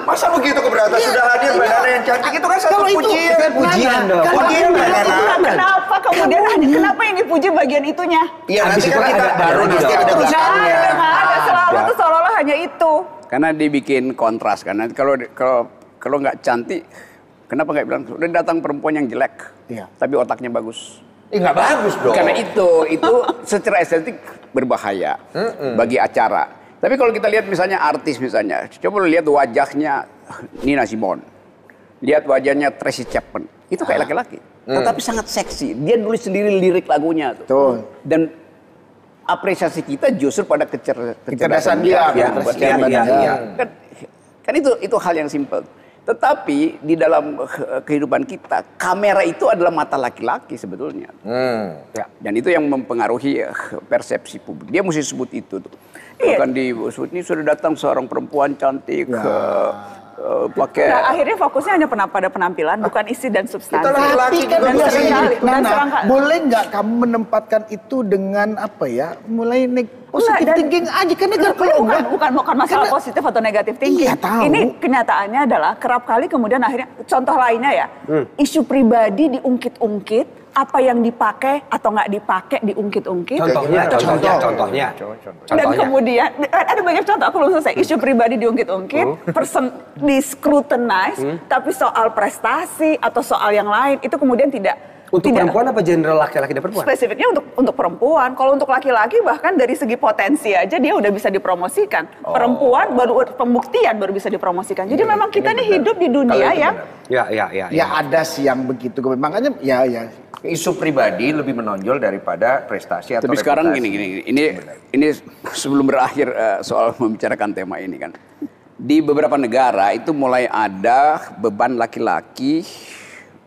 Masa begitu keberatan? Sudah hadir Mbak Nana yang cantik itu kan satu pujian. Pujian dong. Pujian Mbak Nana. Kenapa kemudian kenapa yang dipuji bagian itunya? Iya nanti Habis kan itu kita ada baru nanti ada belakangnya. Ada selalu tuh seolah-olah hanya itu. Karena dibikin kontras kan. Nanti kalau nggak cantik, kenapa nggak bilang udah datang perempuan yang jelek, tapi otaknya bagus. Nggak bagus dong. Karena itu secara estetik berbahaya bagi acara. Tapi kalau kita lihat misalnya artis misalnya, coba lihat wajahnya Nina Simone, lihat wajahnya Tracy Chapman, itu kayak laki-laki, tetapi sangat seksi. Dia nulis sendiri lirik lagunya tuh. Dan apresiasi kita justru pada kecerdasan dia. Kan itu hal yang simpel. Tetapi di dalam kehidupan kita, kamera itu adalah mata laki-laki sebetulnya. Dan itu yang mempengaruhi persepsi publik. Dia mesti sebut itu tuh. Bukan disebut ini sudah datang seorang perempuan cantik pakai. Nah, akhirnya fokusnya hanya pada penampilan, bukan isi dan substansi. Tapi kan dan seringkali, boleh nggak kamu menempatkan itu dengan apa ya? Mulai positif thinking aja kan kalau bukan masalah positif atau negatif thinking. Iya, tahu. Ini kenyataannya adalah kerap kali kemudian akhirnya contoh lainnya ya, isu pribadi diungkit-ungkit apa yang dipakai atau nggak dipakai diungkit-ungkit. Contohnya. Dan kemudian ada banyak contoh, aku belum selesai. Isu pribadi diungkit-ungkit, person di scrutinize, tapi soal prestasi atau soal yang lain itu kemudian tidak. Untuk perempuan apa general laki-laki dan perempuan? Spesifiknya untuk perempuan. Kalau untuk laki-laki bahkan dari segi potensi aja dia udah bisa dipromosikan. Perempuan baru pembuktian baru bisa dipromosikan. Jadi memang kita nih hidup di dunia yang Ya ada sih yang begitu. Makanya ya. Isu pribadi lebih menonjol daripada prestasi atau Tapi sekarang reputasi. ini sebelum berakhir soal membicarakan tema ini kan. Di beberapa negara itu mulai ada beban laki-laki.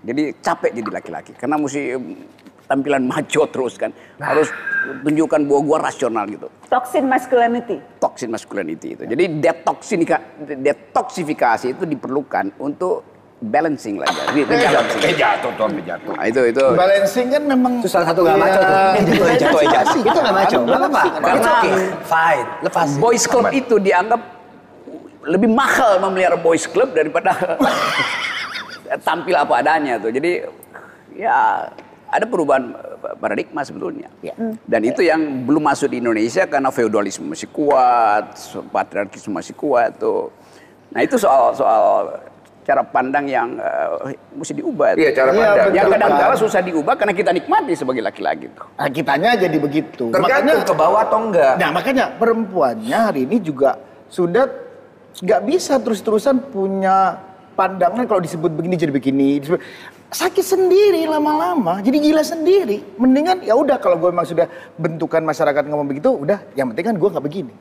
Jadi capek jadi laki-laki karena mesti tampilan macho terus kan. Harus tunjukkan bahwa gua rasional gitu. toxic masculinity. Toxic masculinity itu. Jadi detoksifikasi itu diperlukan untuk balancing lah. Jadi Jatuh. Nah, itu Balancing kan memang Itu salah satu nggak maco tuh. Jatuh aja. Itu nggak maco. Nggak apa-apa. Karena Fine. Lepas. boys club itu dianggap lebih mahal memelihara boys club daripada tampil apa adanya tuh. Jadi ya ada perubahan paradigma sebetulnya. Dan itu yang belum masuk di Indonesia karena feodalisme masih kuat, patriarkisme masih kuat tuh. Nah itu soal cara pandang yang mesti diubah. Iya, cara pandang. Yang kadang-kala susah diubah karena kita nikmati sebagai laki-laki tuh. Nah, kitanya jadi begitu. Tergantung ke bawah atau enggak. Nah makanya perempuannya hari ini juga sudah nggak bisa terus-terusan punya pandangan kalau disebut begini jadi begini. Sakit sendiri lama-lama, jadi gila sendiri. Mendingan ya udah kalau gue memang sudah bentukan masyarakat ngomong begitu, udah yang penting kan gue nggak begini,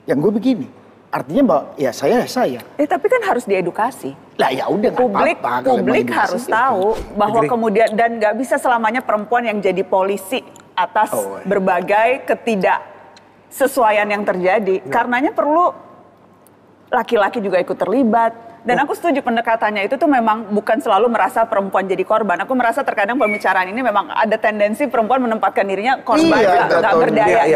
yang gue begini. Artinya bahwa ya saya. Tapi kan harus diedukasi. Lah ya udah nggak apa-apa. kalau Publik emang harus begitu. tahu bahwa kemudian dan nggak bisa selamanya perempuan yang jadi polisi atas berbagai ketidaksesuaian yang terjadi. Karenanya perlu laki-laki juga ikut terlibat. Dan aku setuju pendekatannya itu tuh memang bukan selalu merasa perempuan jadi korban. Aku merasa terkadang pembicaraan ini memang ada tendensi perempuan menempatkan dirinya korban, nggak berdaya.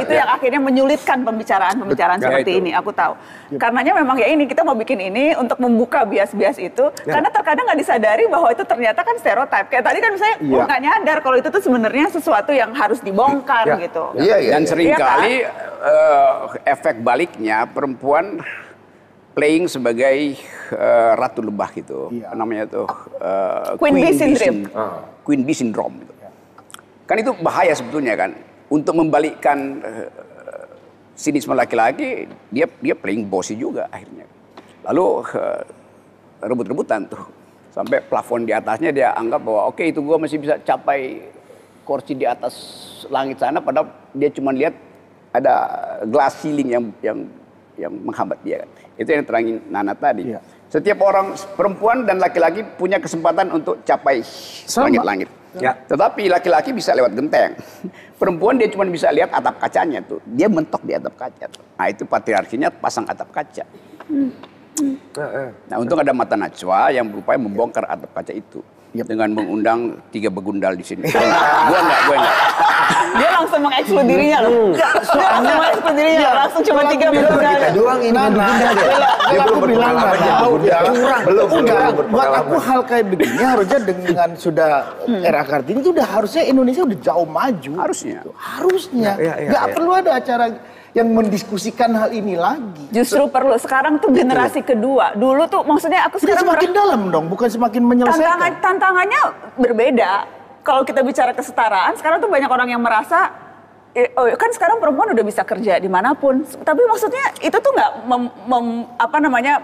Itu yang akhirnya menyulitkan pembicaraan seperti ini. Aku tahu. Karenanya memang ya ini kita mau bikin ini untuk membuka bias-bias itu. Karena terkadang nggak disadari bahwa itu ternyata kan stereotip. Kayak tadi kan misalnya nggak nyadar kalau itu tuh sebenarnya sesuatu yang harus dibongkar gitu. Dan seringkali efek baliknya perempuan playing sebagai ratu lebah gitu, namanya tuh Queen Bee syndrome. Queen Bee syndrome. Gitu. Kan itu bahaya sebetulnya kan, untuk membalikkan sinisme laki-laki, dia playing bossy juga akhirnya. Lalu rebut-rebutan tuh, sampai plafon di atasnya dia anggap bahwa oke, itu gua masih bisa capai kursi di atas langit sana, padahal dia cuma lihat ada glass ceiling yang menghambat dia kan. Itu yang terangin Nana tadi. Setiap orang perempuan dan laki-laki punya kesempatan untuk capai langit-langit. Tetapi laki-laki bisa lewat genteng. Perempuan dia cuma bisa lihat atap kacanya tuh. Dia mentok di atap kaca tuh. Nah itu patriarkinya pasang atap kaca. Nah untung ada mata najwa yang berupaya membongkar atap kaca itu. Dengan mengundang 3 begundal di sini. Gue enggak. Dia langsung mengeksklud dirinya loh. Dia langsung mengeksklud dirinya, langsung cuma 3 begundal. Kita doang ini begundal deh. Dia belum berpengalaman jadi begundal. Belum Buat aku hal kayak begini harusnya dengan sudah era Kartini itu udah harusnya Indonesia udah jauh maju. Harusnya. Harusnya. Nggak perlu ada acara yang mendiskusikan hal ini lagi. Justru perlu. Sekarang tuh generasi kedua. Dulu tuh maksudnya aku Udah sekarang semakin dalam dong, bukan semakin menyelesaikan. tantangannya berbeda. Kalau kita bicara kesetaraan, sekarang tuh banyak orang yang merasa kan sekarang perempuan udah bisa kerja dimanapun. Tapi maksudnya itu tuh nggak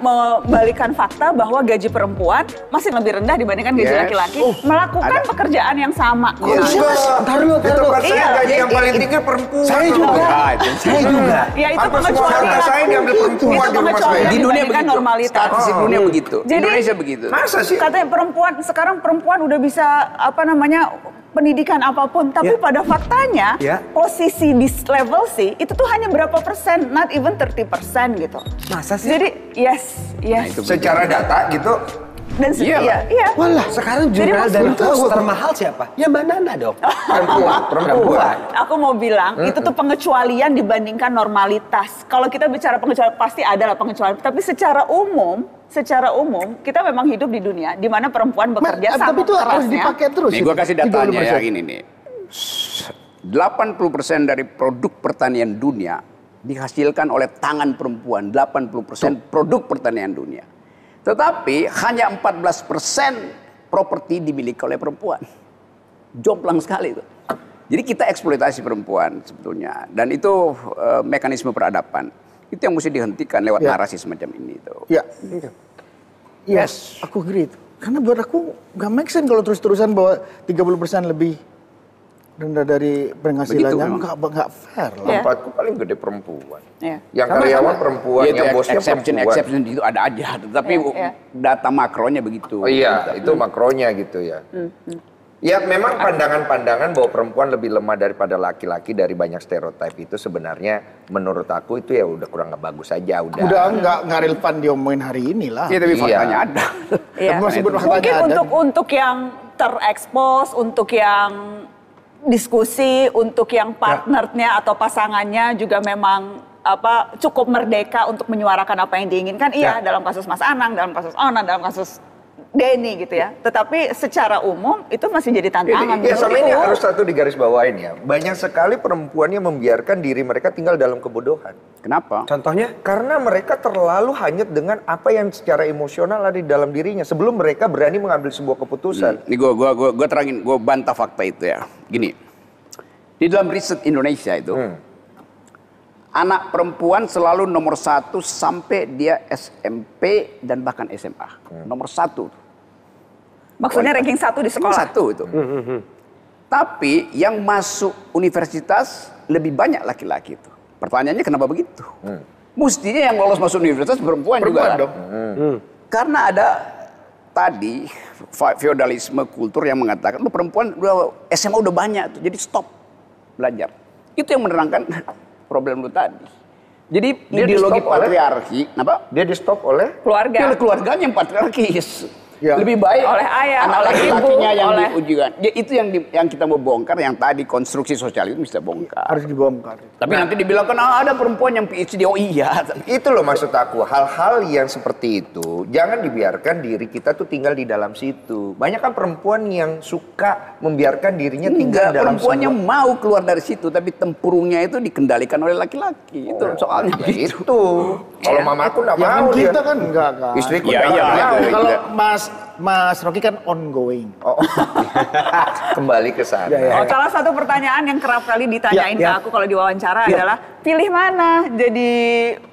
membalikan fakta bahwa gaji perempuan masih lebih rendah dibandingkan gaji laki-laki melakukan pekerjaan yang sama. Ntar lu. Di tempat saya gaji yang paling tinggi perempuan. Saya juga. Ya itu Apa semua harta saya diambil perempuan di rumah saya? Di dunia begitu. Normalitas. Statistik dunia begitu. Jadi, Indonesia begitu. Masa sih? Katanya sekarang perempuan udah bisa pendidikan apapun, tapi pada faktanya posisi di level C itu tuh hanya berapa persen, not even 30% gitu. Masa sih? Jadi yes. Secara data gitu, Dan Iyalah. iya. Walah. Sekarang Jadi jurnal dan maksudnya host apa? termahal siapa? Ya Mbak Nana dong. Perempuan. Aku mau bilang itu tuh pengecualian dibandingkan normalitas. Kalau kita bicara pengecualian pasti ada lah pengecualian, tapi secara umum kita memang hidup di dunia di mana perempuan bekerja sama Tapi itu harus kerasnya. dipakai terus. Nih itu. gue kasih datanya 30%. yang ini nih. 80% dari produk pertanian dunia dihasilkan oleh tangan perempuan. 80% produk pertanian dunia. Tetapi hanya 14% properti dimiliki oleh perempuan. Jomplang sekali itu. Jadi kita eksploitasi perempuan sebetulnya. Dan itu mekanisme peradaban. Itu yang mesti dihentikan lewat narasi semacam ini. Ya. Yes, aku agree itu. Karena buat aku nggak make sense kalau terus-terusan bahwa 30% lebih rendah dari penghasilannya, nggak fair lah. Iya. Tempatku paling gede perempuan. Iya. Yang karyawan perempuan, Ya, yang bosnya exception perempuan. itu ada aja. Tetapi data makronya begitu. Oh iya, itu makronya gitu ya. Ya memang pandangan-pandangan bahwa perempuan lebih lemah daripada laki-laki dari banyak stereotip itu sebenarnya menurut aku itu ya udah kurang nggak bagus aja udah. Udah nggak relevan diomongin hari ini lah. Iya, tapi Iya. faktanya ada. Iya. Tapi meskipun faktanya Mungkin ada. untuk yang terekspos, untuk yang diskusi, untuk yang partnernya atau pasangannya juga memang cukup merdeka untuk menyuarakan apa yang diinginkan. Iya, dalam kasus Mas Anang, dalam kasus Ona, dalam kasus Denny gitu ya. Tetapi secara umum itu masih jadi tantangan. Ya sama ini menurutku. harus satu digarisbawain ya. Banyak sekali perempuan yang membiarkan diri mereka tinggal dalam kebodohan. Kenapa? Contohnya? Karena mereka terlalu hanyut dengan apa yang secara emosional ada di dalam dirinya sebelum mereka berani mengambil sebuah keputusan. Ini gue terangin, gue bantah fakta itu ya. Gini, di dalam riset Indonesia itu, anak perempuan selalu nomor 1 sampai dia SMP dan bahkan SMA. Nomor 1. Maksudnya ranking 1 di Nomor sekolah. 1 itu. Tapi yang masuk universitas lebih banyak laki-laki itu. Pertanyaannya kenapa begitu? Mestinya yang lolos masuk universitas perempuan juga. dong. Karena ada tadi feodalisme kultur yang mengatakan lu perempuan udah SMA udah banyak tuh, jadi stop belajar. Itu yang menerangkan problem lu tadi. Jadi Dia ideologi di-stop oleh- patriarki, apa? Dia di stop oleh Keluarga. Oleh keluarganya yang patriarkis. Ya. Lebih baik Oleh ayah, anak oleh laki-lakinya ibu, yang oleh- diujikan. Ya, itu yang kita mau bongkar, yang tadi konstruksi sosial itu bisa bongkar. Harus dibongkar. Tapi nanti dibilang kan ada perempuan yang PhD. Oh iya. Itu loh maksud aku, hal-hal yang seperti itu jangan dibiarkan diri kita tuh tinggal di dalam situ. Banyak kan perempuan yang suka membiarkan dirinya tinggal Enggak, dalam perempuannya sebuah- mau keluar dari situ, tapi tempurungnya itu dikendalikan oleh laki-laki. Itu soalnya Ya gitu. itu. Kalau mamaku nggak Jangan mau dia. kita kan enggak. Istriku Iya, nggak iya, mau. iya. Kalau Mas Rocky kan ongoing. Oh, kembali ke sana. Oh, salah satu pertanyaan yang kerap kali ditanyain ke aku kalau diwawancara adalah pilih mana, jadi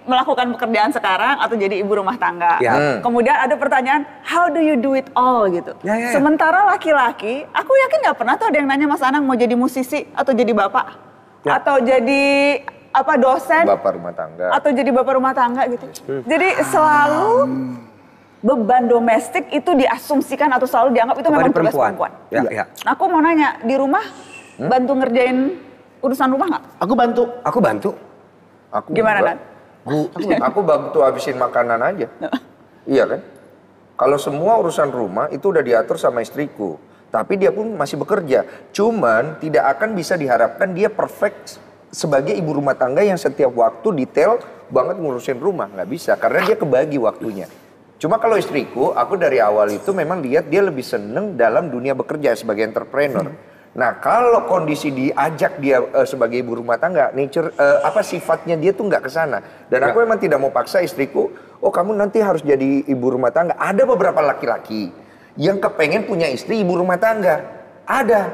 melakukan pekerjaan sekarang atau jadi ibu rumah tangga. Kemudian ada pertanyaan, how do you do it all gitu. Sementara laki-laki, aku yakin nggak pernah tuh ada yang nanya Mas Anang mau jadi musisi atau jadi bapak atau jadi dosen Bapak rumah tangga. atau jadi bapak rumah tangga gitu. Jadi selalu beban domestik itu diasumsikan atau selalu dianggap itu memang tugas perempuan. Ya. Nah, aku mau nanya, di rumah bantu ngerjain urusan rumah nggak? Aku bantu. Aku bantu. Aku Gimana, enggak. Aku bantu habisin makanan aja. Iya kan? Kalau semua urusan rumah itu udah diatur sama istriku. Tapi dia pun masih bekerja. Cuman tidak akan bisa diharapkan dia perfect sebagai ibu rumah tangga yang setiap waktu detail banget ngurusin rumah. Nggak bisa, karena dia kebagi waktunya. Cuma kalau istriku, aku dari awal itu memang lihat dia lebih seneng dalam dunia bekerja sebagai entrepreneur. Nah, kalau kondisi diajak dia sebagai ibu rumah tangga, sifatnya dia tuh nggak ke sana. Dan aku memang tidak mau paksa istriku, oh kamu nanti harus jadi ibu rumah tangga. Ada beberapa laki-laki yang kepengen punya istri ibu rumah tangga. Ada.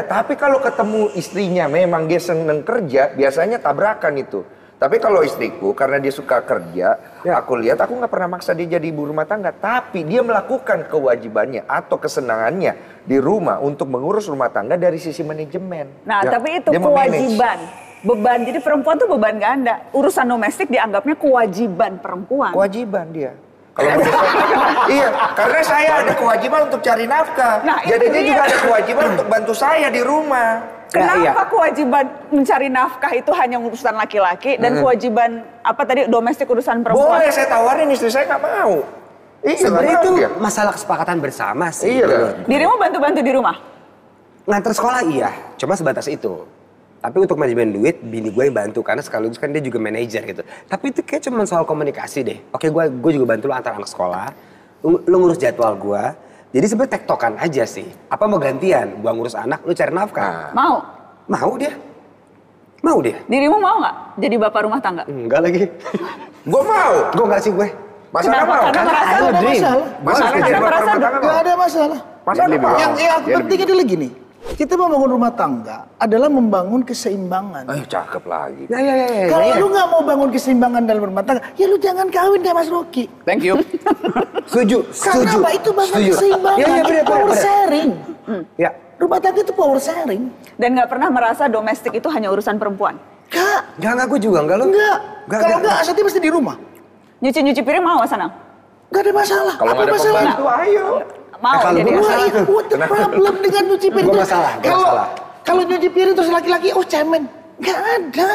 Tapi kalau ketemu istrinya memang dia seneng kerja, biasanya tabrakan itu. Tapi kalau istriku, karena dia suka kerja, aku lihat aku nggak pernah maksa dia jadi ibu rumah tangga. Tapi dia melakukan kewajibannya atau kesenangannya di rumah untuk mengurus rumah tangga dari sisi manajemen. Nah, tapi itu Dia memanage. kewajiban. Beban, jadi perempuan tuh beban ganda. Urusan domestik dianggapnya kewajiban perempuan. Kewajiban dia. Kalau menurut saya, iya, karena saya ada kewajiban untuk cari nafkah. Nah, jadi itu dia dia. juga ada kewajiban untuk bantu saya di rumah. Kenapa kewajiban mencari nafkah itu hanya urusan laki-laki dan kewajiban domestik urusan perempuan? Boleh saya tawarin, istri saya nggak mau. Sebenarnya itu Iya. masalah kesepakatan bersama sih. Iya. menurut gue. Dirimu bantu-bantu di rumah? Nganter sekolah iya, cuma sebatas itu. Tapi untuk manajemen duit, bini gue yang bantu karena sekaligus kan dia juga manajer gitu. Tapi itu kayak cuma soal komunikasi deh. Oke, gue juga bantu lo antar anak sekolah, lo ngurus jadwal gue. Jadi sebenarnya tektokan aja sih. Apa mau gantian? Gua ngurus anak, lu cari nafkah. Mau? Mau dia? Mau dia? Dirimu mau nggak jadi bapak rumah tangga? Enggak lagi. Gue mau. Gue enggak sih gue. Masa Kenapa? mau? Karena merasa Nggak ada dream. masalah. Masa Karena jadi bapak merasa rumah tangga Nggak mau? ada masalah. Masa Dia mau? Yang Dia penting adalah gini. Kita membangun rumah tangga adalah membangun keseimbangan. Cakep lagi. Ya. Kalau lu nggak mau bangun keseimbangan dalam rumah tangga, ya lu jangan kawin kayak Mas Rocky. Thank you. Setuju. Karena apa? Itu bangun keseimbangan. Iya, benar, Power benar. sharing. Ya. Rumah tangga itu power sharing. Dan nggak pernah merasa domestik itu hanya urusan perempuan? Enggak, Gue juga enggak lo. enggak. Kalau enggak, Asati mesti di rumah. Nyuci-nyuci piring mau Mas Anang? Enggak ada masalah. Kalau Apa nggak ada masalahnya? pembantu, ayo. Mau kalau jadi gua ya? masalah tuh. What the problem dengan nyuci piring? Gua Terus masalah, gua kalau- masalah. Kalau nyuci piring terus laki-laki, oh cemen. Enggak ada.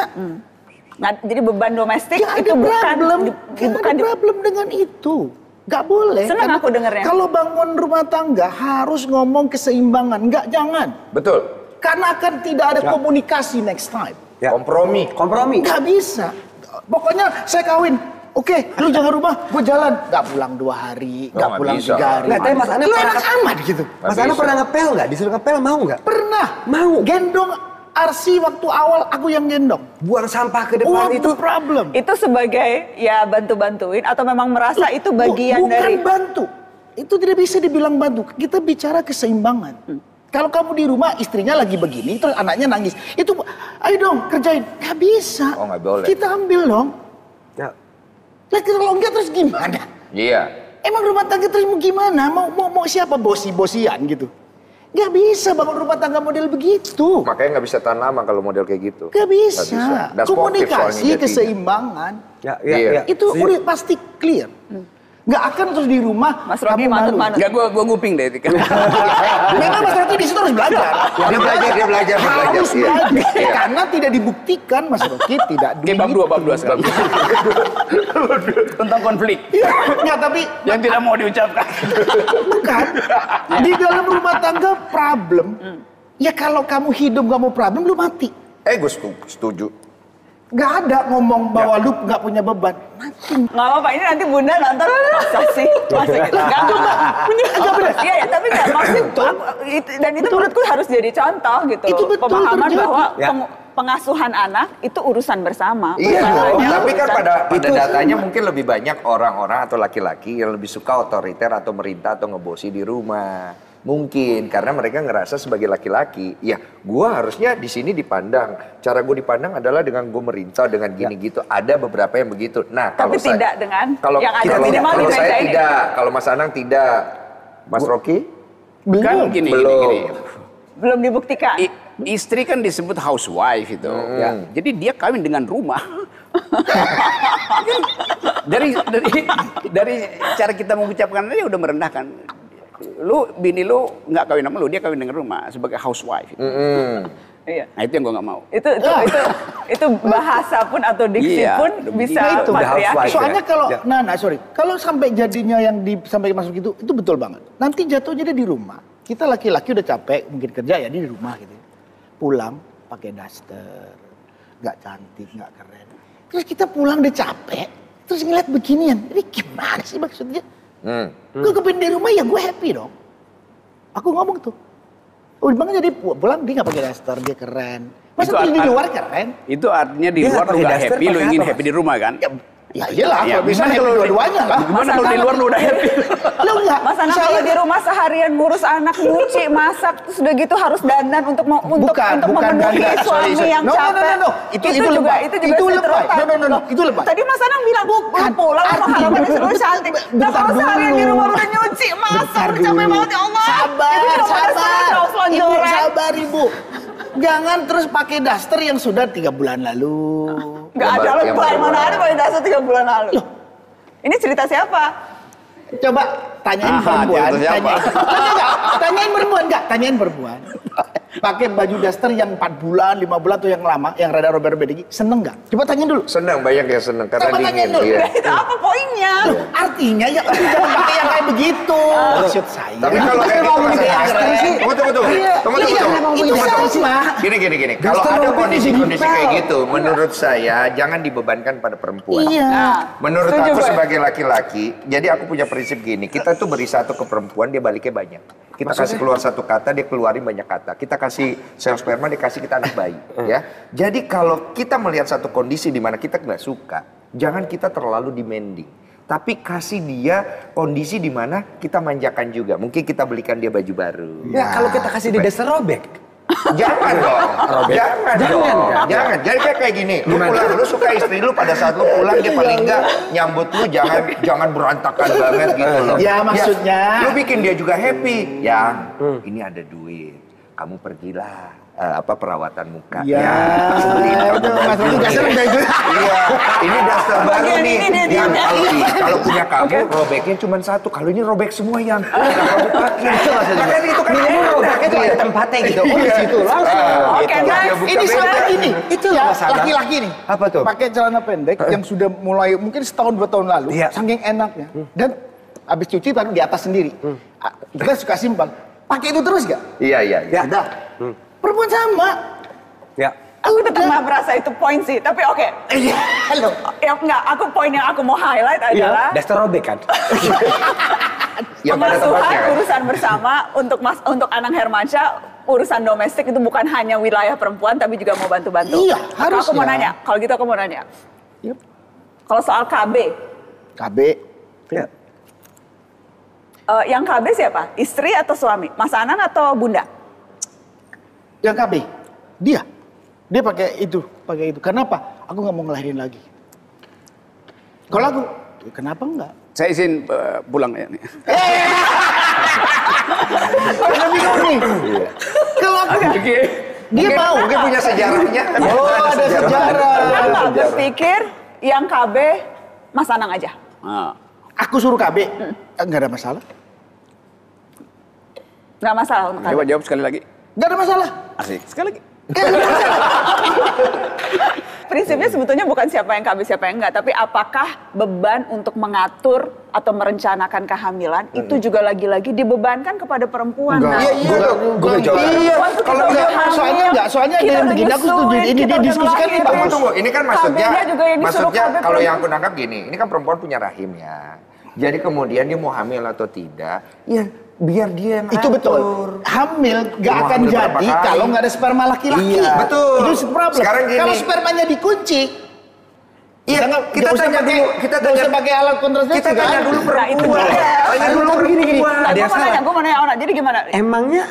Nah, jadi beban domestik Enggak itu ada bukan problem. bukan Enggak ada problem dengan itu. Enggak boleh. Senang Karena aku dengernya. Kalau bangun rumah tangga harus ngomong keseimbangan. Enggak, jangan. Betul. Karena akan tidak ada komunikasi next time. Ya. Kompromi. Nggak bisa. Pokoknya saya kawin. Oke, lu jaga rumah, gue jalan. Nggak pulang 2 hari, nggak nggak pulang bisa. 3 hari. Nggak, tapi Mas Ana lu pernah enak amat gitu. Mas Ana pernah ngepel nggak? Disuruh ngepel mau nggak? Pernah. Mau. Gendong Arsi waktu awal aku yang gendong. Buang sampah ke depan What itu. the problem? itu sebagai ya bantu-bantuin atau memang merasa itu bagian Bukan dari bantu. Itu tidak bisa dibilang bantu. Kita bicara keseimbangan. Kalau kamu di rumah istrinya lagi begini, terus anaknya nangis. Itu, ayo dong kerjain. Nggak bisa. Oh, nggak boleh. Kita ambil dong. Ya. Lah kalau enggak terus gimana? Iya. Emang rumah tangga terus mau gimana? Mau siapa bosi-bosian gitu? Nggak bisa bangun rumah tangga model begitu. Makanya nggak bisa tahan lama kalau model kayak gitu. Nggak bisa. Dan sportif Komunikasi, soalnya jadinya. keseimbangan. Ya, Iya. Itu Setuju. udah pasti clear. Nggak akan terus di rumah. Mas Rocky kamu malu. manut-manut. Enggak, gua nguping deh. Memang Mas Rocky di situ harus belajar. Dia belajar. Harus Iya. belajar. Karena tidak dibuktikan Mas Rocky tidak Oke, bab 2 sekarang. Tentang konflik Iya, nggak tapi yang tidak mau diucapkan. bukan. Di dalam rumah tangga problem. Ya kalau kamu hidup nggak mau problem, lu mati. Gue setuju. Nggak ada ngomong bahwa lu nggak punya beban. Mati. nggak apa-apa ini nanti bunda nonton masa sih masa gitu nggak benar iya ya tapi nggak maksud dan itu menurutku harus jadi contoh gitu Itu betul pemahaman terjadi. bahwa Ya. pengasuhan anak itu urusan bersama Iya, bukan hanya tapi kan urusan- pada Itu datanya mungkin lebih banyak orang-orang atau laki-laki yang lebih suka otoriter atau merintah atau ngebosi di rumah. Mungkin karena mereka ngerasa sebagai laki-laki, ya gua harusnya di sini dipandang. Cara gue dipandang adalah dengan gue merintah dengan gini gitu. Ada beberapa yang begitu. Nah, Tapi tidak dengan kalau yang ada kalau- minimal di kalau meja saya ini. tidak, kalau Mas Anang tidak, Mas Rocky Kan gini. belum dibuktikan Istri kan disebut housewife itu. Ya. Jadi dia kawin dengan rumah. dari cara kita mengucapkan aja udah merendahkan. Bini lu nggak kawin sama lu, dia kawin dengan rumah sebagai housewife. iya Nah itu yang gua nggak mau. itu bahasa pun atau diksi Iya, pun udah bisa begini. Itu udah patriarki. housewife. Soalnya kalau, Ya. kalau sampai jadinya yang disampaikan Mas Rocky itu betul banget. Nanti jatuhnya dia di rumah. Kita laki-laki udah capek, mungkin kerja ya dia di rumah gitu. Pulang pakai daster, nggak cantik, nggak keren. Terus kita pulang udah capek, terus ngeliat beginian. Ini gimana sih maksudnya? Gue kepin di rumah ya gue happy dong. Aku ngomong tuh. Oh, bang jadi pulang dia nggak pakai daster, dia keren. Masa Itu di luar keren? Itu artinya di Dia luar nggak lu pakai nggak daster, happy, lu pakai ingin apa, happy di rumah kan? Ya iyalah, Ya, kalau bisa gimana happy kalau di- dua-duanya lah. Gimana kalau di luar lu udah happy? Lo enggak? Mas Anang kalau di rumah seharian ngurus anak, nyuci, masak, terus udah gitu harus dandan untuk Bukan memenuhi dandan. suami Sorry. yang No. capek. Itu lebay. Itu Itu juga lebay. stereotip. No. Itu lebay. Tadi Mas Anang bilang, Bukan. pulang sama Arti- harapannya seluruh cantik. Nah Bentar kalau seharian di dulu. rumah udah nyuci, masak, Bentar udah capek dulu. banget ya Allah. Sabar, Itu cuma sabar. terus Ibu lonjoran. sabar Ibu. Jangan terus pakai daster yang sudah 3 bulan lalu. Gak ada Yang lebay, baru- mana ada pakai dasar 3 bulan lalu. Ini cerita siapa? Coba tanyain Aha, perempuan. cerita siapa? Tanyain perempuan enggak? Tanyain perempuan. pakai baju daster yang 4 bulan, 5 bulan tuh yang lama, yang rada robek-robek dikit, seneng nggak? Coba tanya dulu. Senang, banyak yang senang karena Coba tanya dingin. dulu. Iya. Itu apa poinnya? Artinya ya jangan pakai yang kayak begitu. Maksud saya. Tapi kalau kayak gitu masalahnya, tunggu. Itu sama. Gini. Kalau ada kondisi-kondisi kayak gitu, menurut saya jangan dibebankan pada perempuan. Iya. Menurut Setuju, aku Boy. sebagai laki-laki, jadi aku punya prinsip gini, kita tuh beri satu ke perempuan, dia baliknya banyak. Kita kasih keluar satu kata, dia keluarin banyak kata. Kita kasih sel sperma, dia kasih kita anak bayi. Ya. Jadi kalau kita melihat satu kondisi di mana kita nggak suka, jangan kita terlalu demanding. Tapi kasih dia kondisi di mana kita manjakan juga. Mungkin kita belikan dia baju baru. Ya kalau kita kasih dia daster robek. Jangan dong. Jangan. Jadi kayak gini. Lu pulang, lu suka istri lu pada saat lu pulang dia paling enggak nyambut lu jangan berantakan banget gitu loh. Ya, maksudnya. Lu bikin dia juga happy. Ya, ini ada duit. Kamu pergilah perawatan muka. Ya, udah Mas Rocky nggak seneng deh itu. Iya, ini daster baru Bagian nih. ini dia. Yang kalau punya kamu robeknya cuma satu. Kalau ini robek semua yang kamu pakai. Itu maksudnya. Kan itu kan Robeknya tuh ada tempatnya gitu. Oh di situ langsung. Oke, Gitu. next. Ini sampai ini. Itu ya, masalah. laki-laki nih. Apa tuh? Pakai celana pendek yang sudah mulai mungkin setahun 2 tahun lalu, Iya. saking enaknya. Dan habis cuci pakai di atas sendiri. Kita suka simpel. Pakai itu terus gak? Iya. Ya. Udah. Perempuan sama. Ya. Aku tetap nggak merasa itu poin sih, tapi oke. Iya. Halo. Ya enggak, poin yang aku mau highlight adalah Daster robek kan? Yang pada pengasuhan tempatnya kan. urusan bersama untuk Anang Hermansyah, urusan domestik itu bukan hanya wilayah perempuan tapi juga mau bantu-bantu. Iya, Maka aku mau harusnya. nanya, kalau gitu aku mau nanya. Yep. Kalau soal KB, KB. Ya. yang KB siapa? Istri atau suami? Mas Anang atau Bunda? Yang KB. Dia pakai itu. Kenapa? Aku nggak mau ngelahirin lagi. Kalau aku, kenapa enggak? Saya izin pulang ya nih. Karena bingung nih. Kalau aku, dia mau. Mungkin punya sejarahnya. Oh, ada sejarah. Kenapa berpikir yang KB Mas Anang aja? Nah, Aku suruh KB, nggak ada masalah. Nggak masalah untuk KB. coba jawab sekali lagi. Nggak ada masalah. Asik. Sekali lagi. Prinsipnya sebetulnya bukan siapa yang KB siapa yang enggak, tapi apakah beban untuk mengatur atau merencanakan kehamilan itu juga lagi-lagi dibebankan kepada perempuan. Enggak. Nah, Gue menjawab. Iya, Waktu kalau kita enggak, udah hamil, soalnya enggak, soalnya ada kita yang udah begini, aku setuju. nyusuin, Ini kita dia udah diskusikan ini ngelahirin. bagus. Tunggu, ini kan maksudnya, KB-nya juga yang disuruh KB kalau yang perempuan. aku nangkap gini, ini kan perempuan punya rahim ya. Jadi kemudian dia mau hamil atau tidak, ya biar dia yang Itu ngatur. betul. Hamil nggak Mau akan hamil berapa jadi kali? kalau nggak ada sperma laki-laki. Iya, betul. Itu problem. Sekarang gini. Kalau spermanya dikunci, Iya, kita tanya dulu, kita nggak usah tanya pakai alat kontrasepsi. Kita tanya kan? dulu Nah, itu perempuan. dia. Tanya dulu Tapi perempuan. gini. Nah, Ada gue yang mau nanya, salah. Ona, jadi gimana? Emangnya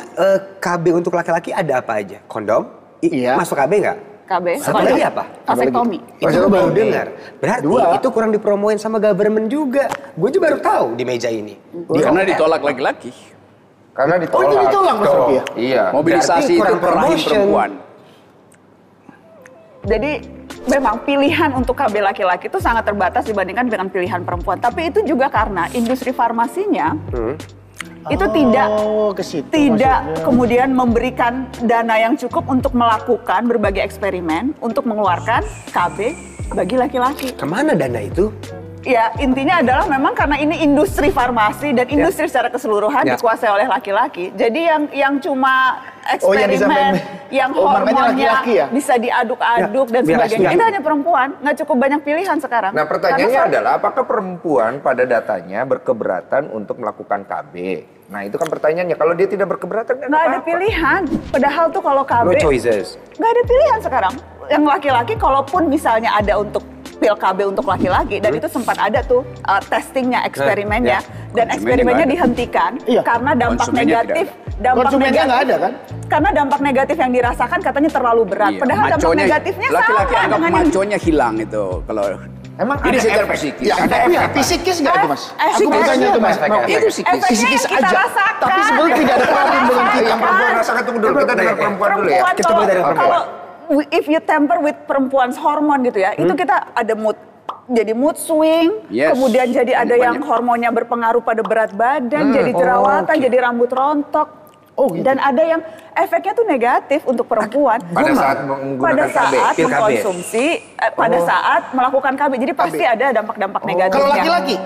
KB untuk laki-laki ada apa aja? Kondom? Iya. Masuk KB nggak? KB? Satu lagi apa? Vasektomi. Itu gue baru dengar. Berarti itu kurang dipromoin sama government juga. Gue juga baru tahu di meja ini. Karena ditolak laki-laki. Karena ditolak. Oh, itu ditolak, Mas Tuh, Rocky ya? Iya. Mobilisasi itu kurang per rahim promotion. perempuan. Jadi memang pilihan untuk KB laki-laki itu sangat terbatas dibandingkan dengan pilihan perempuan. Tapi itu juga karena industri farmasinya itu ke situ tidak maksudnya. kemudian memberikan dana yang cukup untuk melakukan berbagai eksperimen untuk mengeluarkan KB bagi laki-laki. Kemana dana itu? Ya intinya adalah memang karena ini industri farmasi dan industri secara keseluruhan Ya. dikuasai oleh laki-laki. Jadi yang cuma Oh, yang bisa eksperimen, main- yang Oh, makanya hormonnya laki-laki ya? bisa diaduk-aduk dan biar sebagainya. setuju. Itu hanya perempuan, nggak cukup banyak pilihan sekarang. Nah pertanyaannya Karena adalah apakah perempuan pada datanya berkeberatan untuk melakukan KB? Nah itu kan pertanyaannya. Kalau dia tidak berkeberatan kan nggak ada apa-apa. pilihan. Padahal tuh kalau KB No choices. nggak ada pilihan sekarang. Yang laki-laki kalaupun misalnya ada untuk pil KB untuk laki-laki dan itu sempat ada tuh testingnya, eksperimennya dan Konsumennya eksperimennya nggak ada. dihentikan Iya. karena dampak Konsumennya negatif, Konsumennya nggak ada kan? Karena dampak negatif yang dirasakan katanya terlalu berat. Iya, Padahal dampak maconya- negatifnya laki-laki sama anggap dengan yang maconya hilang itu kalau Emang ini ada secara efek? psikis. Ya, Ada tapi efek, Pak? fisikis nggak itu mas? Aku mau Efeknya tanya itu mas. efek, Mau- efek. Itu psikis. efeknya Fisikis yang kita aja. rasakan. Tapi sebenarnya tidak ada problem dengan kita. Yang perempuan rasakan tunggu dulu. Kita dengar perempuan dulu ya. Perempuan Kita mulai dari perempuan. kalau if you tamper with perempuan's hormon gitu ya, itu kita ada jadi mood swing, Yes. kemudian jadi ada Banyak. yang hormonnya berpengaruh pada berat badan, jadi jerawatan, jadi rambut rontok. Oh, gitu. Dan ada yang efeknya tuh negatif untuk perempuan. Pada saat menggunakan KB. Pil KB. mengkonsumsi, pada saat melakukan KB. Jadi pasti ada dampak-dampak negatifnya. Kalau laki-laki?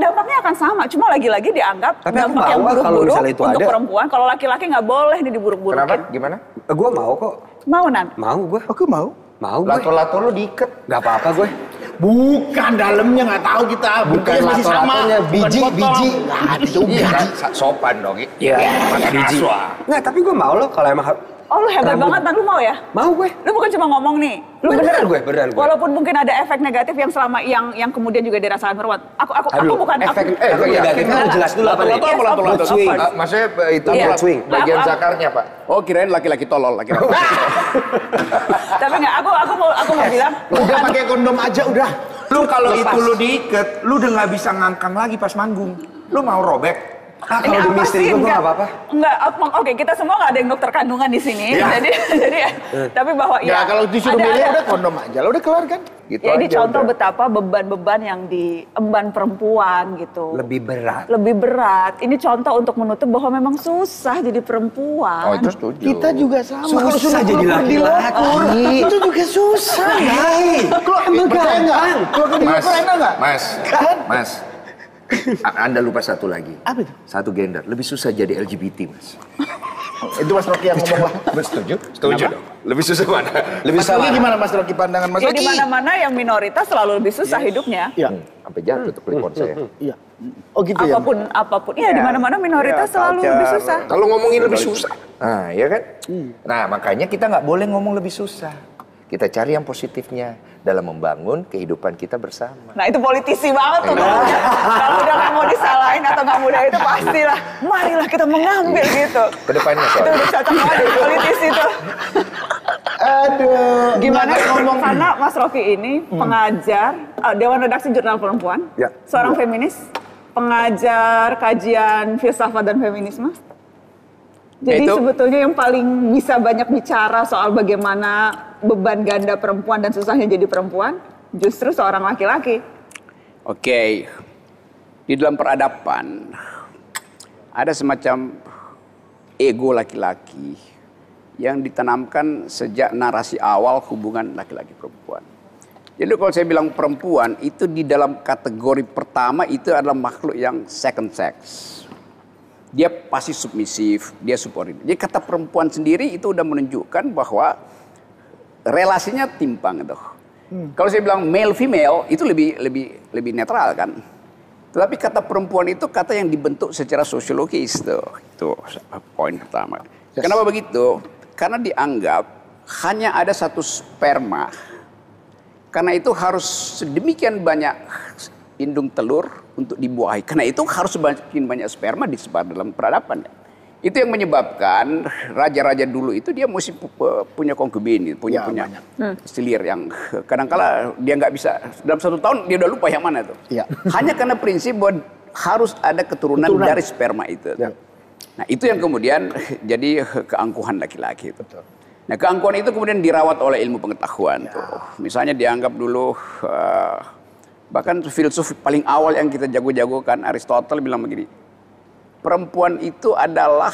Dampaknya akan sama, cuma lagi-lagi dianggap Tapi aku dampak yang mau kalau buruk-buruk misalnya itu untuk ada. perempuan. Kalau laki-laki nggak boleh nih diburuk-burukin. Kenapa? Gimana? Gue mau kok. Mau, Nan? Mau gue. Aku mau. Mau gue. Lato-lato lu diikat. Gak apa-apa gue. Bukan dalamnya nggak tahu kita. Bukan masih sama. lato-latonya, biji, Bukan potong. biji. Nggak ada juga. Iya, sopan dong. Iya. Pakai Biji. kaswa. Nggak, tapi gue mau loh kalau emang Oh, lu hebat Rambut. banget, Nan. Lu mau ya? mau gue. Lu bukan cuma ngomong nih. Lu Beneran gue, beneran gue. Walaupun mungkin ada efek negatif yang selama yang kemudian juga dirasakan perempuan. Aku bukan efek aku, negatifnya Enggak. lu jelas dulu apa nih? Lato-lato apa, lato-lato? Mood swing. Maksudnya itu Iya. mood swing. Bagian Nah, zakarnya, Pak. Oh kirain laki-laki tolol, laki-laki. Tapi enggak, aku mau bilang Udah pakai kondom aja udah. Lu kalau itu lu diikat, lu udah nggak bisa ngangkang lagi pas manggung. Lu mau robek? Ah, kalau Ini demi apa istri sih? gue Enggak. nggak apa-apa. Enggak, oke, kita semua nggak ada yang dokter kandungan di sini. Iya. Jadi tapi bahwa Ya kalau disuruh milih ada. udah kondom aja. Lah udah kelar kan? Gitu Ya, ini aja contoh udah. betapa beban-beban yang diemban perempuan gitu. Lebih berat. Lebih berat. Ini contoh untuk menutup bahwa memang susah jadi perempuan. Oh, itu setuju. Kita juga sama. Susah Kalau sudah jadi keluar di laki-laki. lokur, itu juga susah. Kalau emang gampang. Kalau di Mas, lokur enak nggak? Mas, Kan? Mas. Anda lupa satu lagi. Apa itu? Satu gender. Lebih susah jadi LGBT, Mas. Itu Mas Rocky yang ngomong lah. Setuju? Setuju dong. Lebih susah mana? Lebih Mas Rocky gimana Mas Rocky pandangan Mas Ya di Rocky? mana-mana yang minoritas selalu lebih susah hidupnya. Iya. Sampai jatuh tuh klepon saya. Iya. Oh gitu ya. Apapun. Iya, di mana-mana minoritas Ya, selalu culture. lebih susah. Kalau ngomongin lebih susah. Nah, ya kan? Nah, makanya kita nggak boleh ngomong lebih susah. Kita cari yang positifnya dalam membangun kehidupan kita bersama. Nah itu politisi banget tuh. Iya. Kalau udah nggak mau disalahin atau nggak mudah itu pastilah. Marilah kita mengambil gitu. Kedepannya Itu soalnya. udah cocok banget jadi politisi tuh. Aduh. Gimana ngomong karena Mas Rocky ini pengajar Dewan Redaksi Jurnal Perempuan, Ya. seorang feminis, pengajar kajian filsafat dan feminisme. Jadi Itu- sebetulnya yang paling bisa banyak bicara soal bagaimana beban ganda perempuan dan susahnya jadi perempuan justru seorang laki-laki. Oke, di dalam peradaban ada semacam ego laki-laki yang ditanamkan sejak narasi awal hubungan laki-laki perempuan. Jadi kalau saya bilang perempuan itu di dalam kategori pertama itu adalah makhluk yang second sex. Dia pasti submisif, dia subordinat. Jadi kata perempuan sendiri itu udah menunjukkan bahwa relasinya timpang itu. Kalau saya bilang male female itu lebih netral kan. Tetapi kata perempuan itu kata yang dibentuk secara sosiologis tuh. Itu poin pertama. Kenapa begitu? Karena dianggap hanya ada satu sperma. Karena itu harus sedemikian banyak indung telur untuk dibuahi. Karena itu harus semakin banyak sperma disebar dalam peradaban. Itu yang menyebabkan raja-raja dulu itu dia mesti punya konkubin, punya selir yang kadang-kala dia nggak bisa dalam 1 tahun dia udah lupa yang mana tuh. Iya. Hanya karena prinsip bahwa harus ada keturunan dari sperma itu. Ya. Nah itu yang kemudian jadi keangkuhan laki-laki itu. Nah keangkuhan itu kemudian dirawat oleh ilmu pengetahuan tuh. Misalnya dianggap dulu bahkan filsuf paling awal yang kita jago-jagokan Aristotle bilang begini, perempuan itu adalah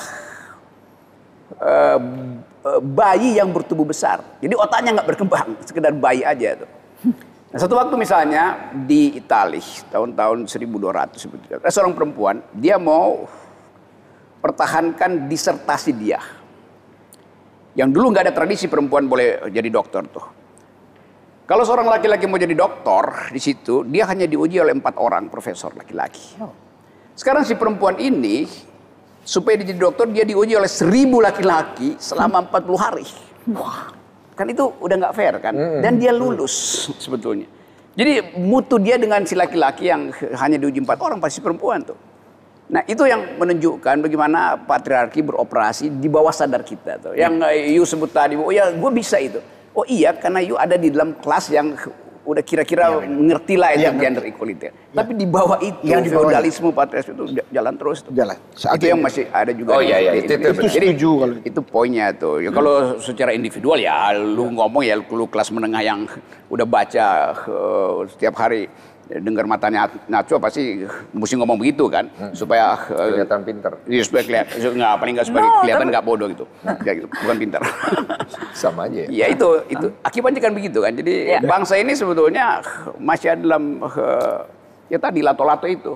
bayi yang bertubuh besar. Jadi otaknya nggak berkembang, sekedar bayi aja tuh. Nah, satu waktu misalnya di Italia tahun-tahun 1200 sebetulnya, ada seorang perempuan dia mau pertahankan disertasi dia. Yang dulu nggak ada tradisi perempuan boleh jadi dokter tuh. Kalau seorang laki-laki mau jadi dokter di situ, dia hanya diuji oleh 4 orang profesor laki-laki. Sekarang si perempuan ini supaya dia jadi dokter dia diuji oleh 1000 laki-laki selama 40 hari. Wah, kan itu udah nggak fair kan? Dan dia lulus sebetulnya. Jadi mutu dia dengan si laki-laki yang hanya diuji 4 orang pasti perempuan tuh. Nah itu yang menunjukkan bagaimana patriarki beroperasi di bawah sadar kita tuh. Yang you sebut tadi, oh ya gue bisa itu. Oh iya, karena you ada di dalam kelas yang udah kira-kira ngerti lah itu gender equality. Tapi di bawah itu, feudalisme patriarki itu jalan terus. Tuh. Jalan. Itu yang masih ada juga. Oh iya, itu Jadi, setuju kalau itu poinnya tuh. Ya kalau secara individual ya lu ngomong ya lu kelas menengah yang udah baca setiap hari dengar matanya Nacho pasti mesti ngomong begitu kan, supaya Kelihatan pinter. iya, supaya kelihatan, nggak paling nggak supaya kelihatan nggak bodoh gitu. Ya, gitu, bukan pintar. Sama aja ya. Ya itu akibatnya kan begitu kan. Jadi bangsa ini sebetulnya masih ada dalam ya tadi lato-lato itu.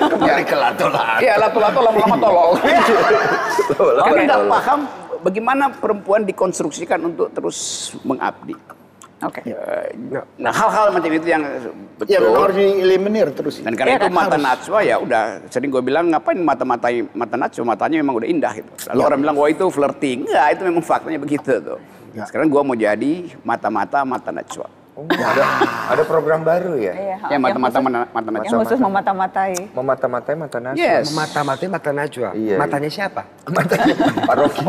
Kembali ke lato-lato. Iya, lato-lato lama-lama tolol. Karena nggak paham bagaimana perempuan dikonstruksikan untuk terus mengabdi. Oke. Nah, hal-hal macam itu yang betul. Ya memang harus dieliminir terus. Dan karena itu mata Najwa ya udah sering gue bilang ngapain mata Najwa, matanya memang udah indah gitu. Lalu orang bilang wah itu flirting, enggak, itu memang faktanya begitu tuh. Sekarang gue mau jadi mata Najwa. Oh, ada program baru ya? Iya, Ya mata Najwa. yang khusus memata-matai. Memata-matai mata Najwa. Yes. Mata-matanya mata Najwa. Iya, Matanya siapa? Matanya Pak Rocky.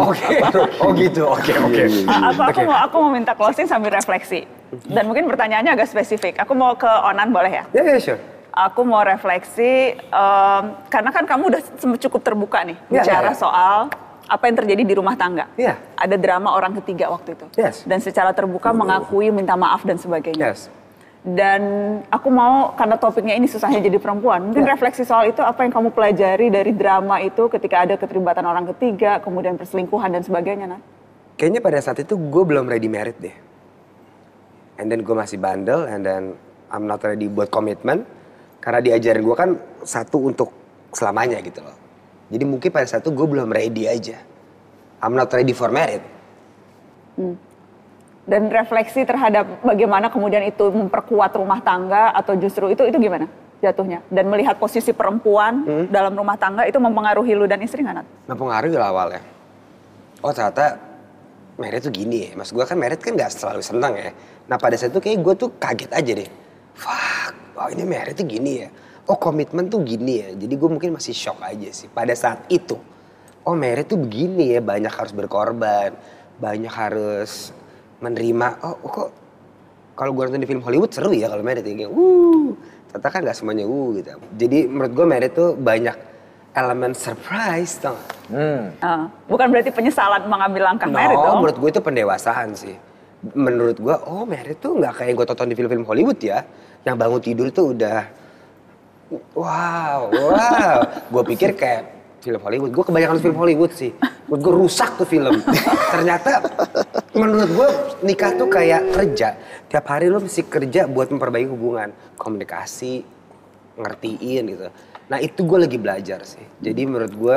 Oh gitu. Oke. Aku mau minta closing sambil refleksi. Dan mungkin pertanyaannya agak spesifik. Aku mau ke Onan boleh ya? Ya, sure. Aku mau refleksi karena kan kamu udah cukup terbuka nih bicara soal apa yang terjadi di rumah tangga. Iya. Ada drama orang ketiga waktu itu. Yes. Dan secara terbuka mengakui, minta maaf dan sebagainya. Yes. Dan aku mau, karena topiknya ini susahnya jadi perempuan, mungkin refleksi soal itu, apa yang kamu pelajari dari drama itu ketika ada keterlibatan orang ketiga, kemudian perselingkuhan dan sebagainya, Nan? Kayaknya pada saat itu gue belum ready married deh. And then gue masih bandel, and then I'm not ready buat komitmen. Karena diajarin gue kan satu untuk selamanya gitu loh. Jadi mungkin pada saat itu gue belum ready aja. I'm not ready for married. Dan refleksi terhadap bagaimana kemudian itu memperkuat rumah tangga atau justru itu gimana jatuhnya? Dan melihat posisi perempuan dalam rumah tangga itu mempengaruhi lu dan istri nggak, Nat? Mempengaruhi lah awalnya. Oh ternyata married tuh gini ya. Mas gue kan married kan gak selalu senang ya. Nah pada saat itu kayak gue tuh kaget aja deh. Fuck, oh ini married tuh gini ya. Oh komitmen tuh gini ya. Jadi gue mungkin masih shock aja sih pada saat itu. Oh married tuh begini ya, banyak harus berkorban. Banyak harus menerima, oh kok kalau gue nonton di film Hollywood seru ya kalau married ya. Ternyata kan gak semuanya gitu. Jadi menurut gue married tuh banyak elemen surprise tau gak? Bukan berarti penyesalan mengambil langkah married dong. Menurut gue itu pendewasaan sih. Menurut gue, oh married tuh gak kayak yang gue tonton di film-film Hollywood ya. Yang bangun tidur tuh udah wow. Gue pikir kayak film Hollywood. Gue kebanyakan film Hollywood sih. Menurut gue rusak tuh film. Ternyata menurut gue nikah tuh kayak kerja. Tiap hari lo mesti kerja buat memperbaiki hubungan. Komunikasi, ngertiin gitu. Nah itu gue lagi belajar sih. Jadi menurut gue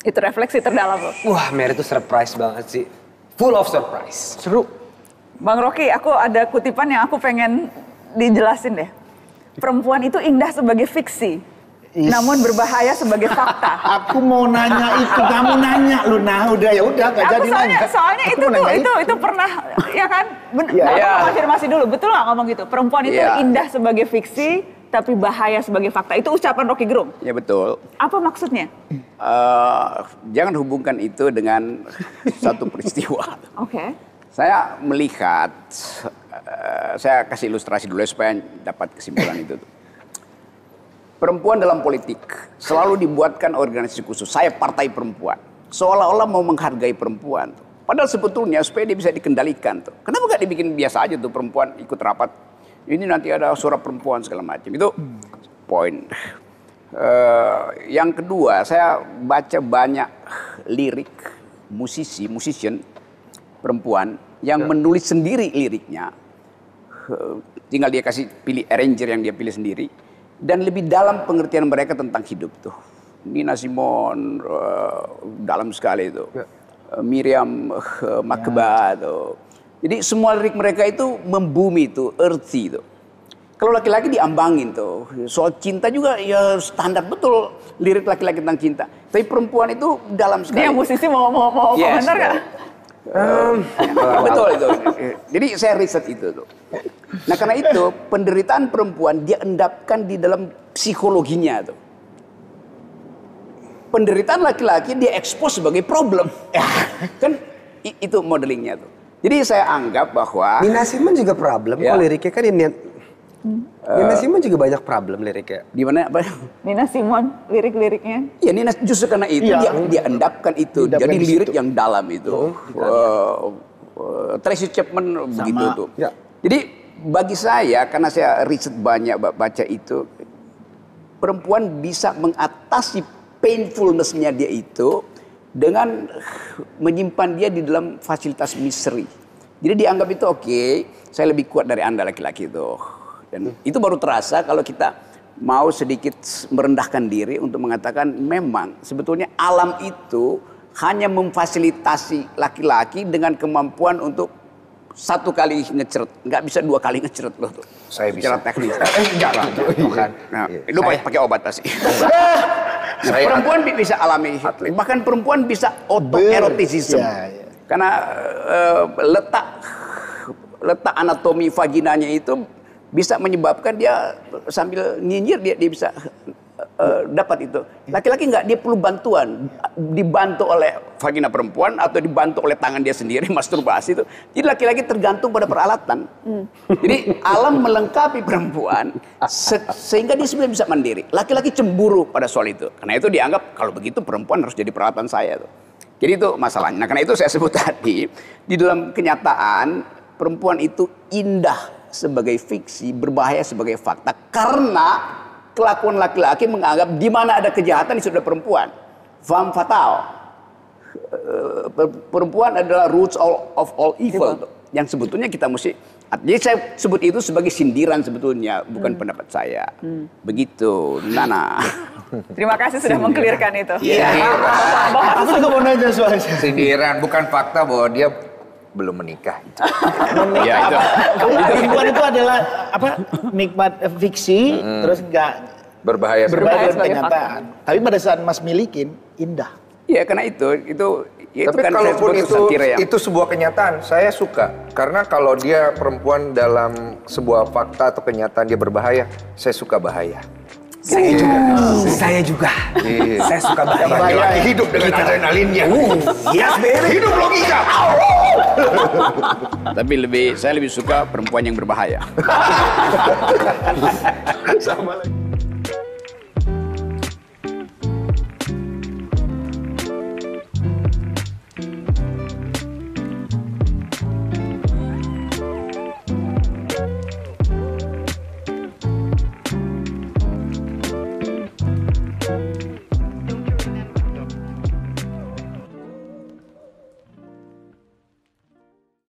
itu refleksi terdalam lo. wah married tuh surprise banget sih. Full of surprise. Seru. Bang Rocky, aku ada kutipan yang aku pengen dijelasin deh. Perempuan itu indah sebagai fiksi, namun berbahaya sebagai fakta. Aku mau nanya itu, kamu nanya lu. Nah udah gak jadi nanya. Soalnya itu pernah, ya kan? Aku konfirmasi dulu, betul nggak ngomong gitu? Perempuan itu indah sebagai fiksi, tapi bahaya sebagai fakta. Itu ucapan Rocky Gerung. Ya betul. Apa maksudnya? Jangan hubungkan itu dengan satu peristiwa. Oke. Saya melihat, saya kasih ilustrasi dulu supaya dapat kesimpulan itu. Perempuan dalam politik selalu dibuatkan organisasi khusus. Saya partai perempuan. Seolah-olah mau menghargai perempuan. Padahal sebetulnya supaya dia bisa dikendalikan. Kenapa gak dibikin biasa aja tuh perempuan ikut rapat. Ini nanti ada suara perempuan segala macam. Itu poin. Yang kedua, saya baca banyak lirik musician perempuan yang menulis sendiri liriknya. Tinggal dia kasih pilih arranger yang dia pilih sendiri. Dan lebih dalam pengertian mereka tentang hidup tuh. Nina Simone dalam sekali itu. Miriam Makeba tuh. Jadi semua lirik mereka itu membumi tuh, earthy tuh. Kalau laki-laki diambangin tuh. Soal cinta juga ya standar betul lirik laki-laki tentang cinta. Tapi perempuan itu dalam sekali. Dia musisi mau komentar gak? Betul itu. Jadi saya riset itu tuh. Nah karena itu penderitaan perempuan dia endapkan di dalam psikologinya tuh. Penderitaan laki-laki dia expose sebagai problem. Kan itu modelingnya tuh. Jadi saya anggap bahwa Nina Simone juga problem. Kok liriknya kan ini Nina Simone juga banyak problem liriknya. Di mana apa? Nina Simone lirik-liriknya. Ya Nina justru karena itu dia endapkan itu. Jadi lirik yang dalam itu. Tracy Chapman begitu tuh. Ya. Jadi bagi saya, karena saya riset banyak baca itu, perempuan bisa mengatasi painfulness-nya dia itu dengan menyimpan dia di dalam fasilitas misteri. Jadi dianggap itu oke, saya lebih kuat dari Anda laki-laki itu. Dan itu baru terasa kalau kita mau sedikit merendahkan diri untuk mengatakan memang sebetulnya alam itu hanya memfasilitasi laki-laki dengan kemampuan untuk 1 kali ngeceret, nggak bisa 2 kali ngeceret loh tuh. Saya secara bisa. teknis. Enggak lah, bukan. Nah, Iya. itu pakai obat pasti. Nah, Saya perempuan bisa alami, atlet. bahkan perempuan bisa autoeroticism. Ya, ya. Karena letak anatomi vaginanya itu bisa menyebabkan dia sambil nyinyir dia bisa dapat itu. Laki-laki nggak, dia perlu bantuan, dibantu oleh vagina perempuan atau dibantu oleh tangan dia sendiri, masturbasi itu. Jadi laki-laki tergantung pada peralatan. Jadi alam melengkapi perempuan sehingga dia sebenarnya bisa mandiri. Laki-laki cemburu pada soal itu, karena itu dianggap kalau begitu perempuan harus jadi peralatan saya tuh. Jadi itu masalahnya. Nah, karena itu saya sebut tadi, di dalam kenyataan perempuan itu indah sebagai fiksi, berbahaya sebagai fakta, karena kelakuan laki-laki menganggap di mana ada kejahatan di sudah perempuan. Femme fatale. Perempuan adalah roots of all evil. Yang sebetulnya kita mesti. Jadi saya sebut itu sebagai sindiran sebetulnya, bukan pendapat saya. Begitu, Nana. Terima kasih sudah mengkelirkan itu. Iya. Aku juga mau nanya soalnya. Sindiran, bukan fakta bahwa dia belum menikah. Ya itu. Perempuan itu adalah apa? Nikmat fiksi, terus nggak Berbahaya. berbahaya sebagai kenyataan. Tapi pada saat Mas milikin, indah. Iya, karena itu ya Tapi kan saya kalaupun sebut satire ya. itu sebuah kenyataan, saya suka. Karena kalau dia perempuan dalam sebuah fakta atau kenyataan dia berbahaya, saya suka bahaya. Saya juga. Saya juga. Iya. Saya suka bahaya. Laki-laki hidup dengan adrenalinnya. Yes, baby. Hidup logika. Tapi saya lebih suka perempuan yang berbahaya. Sama lagi.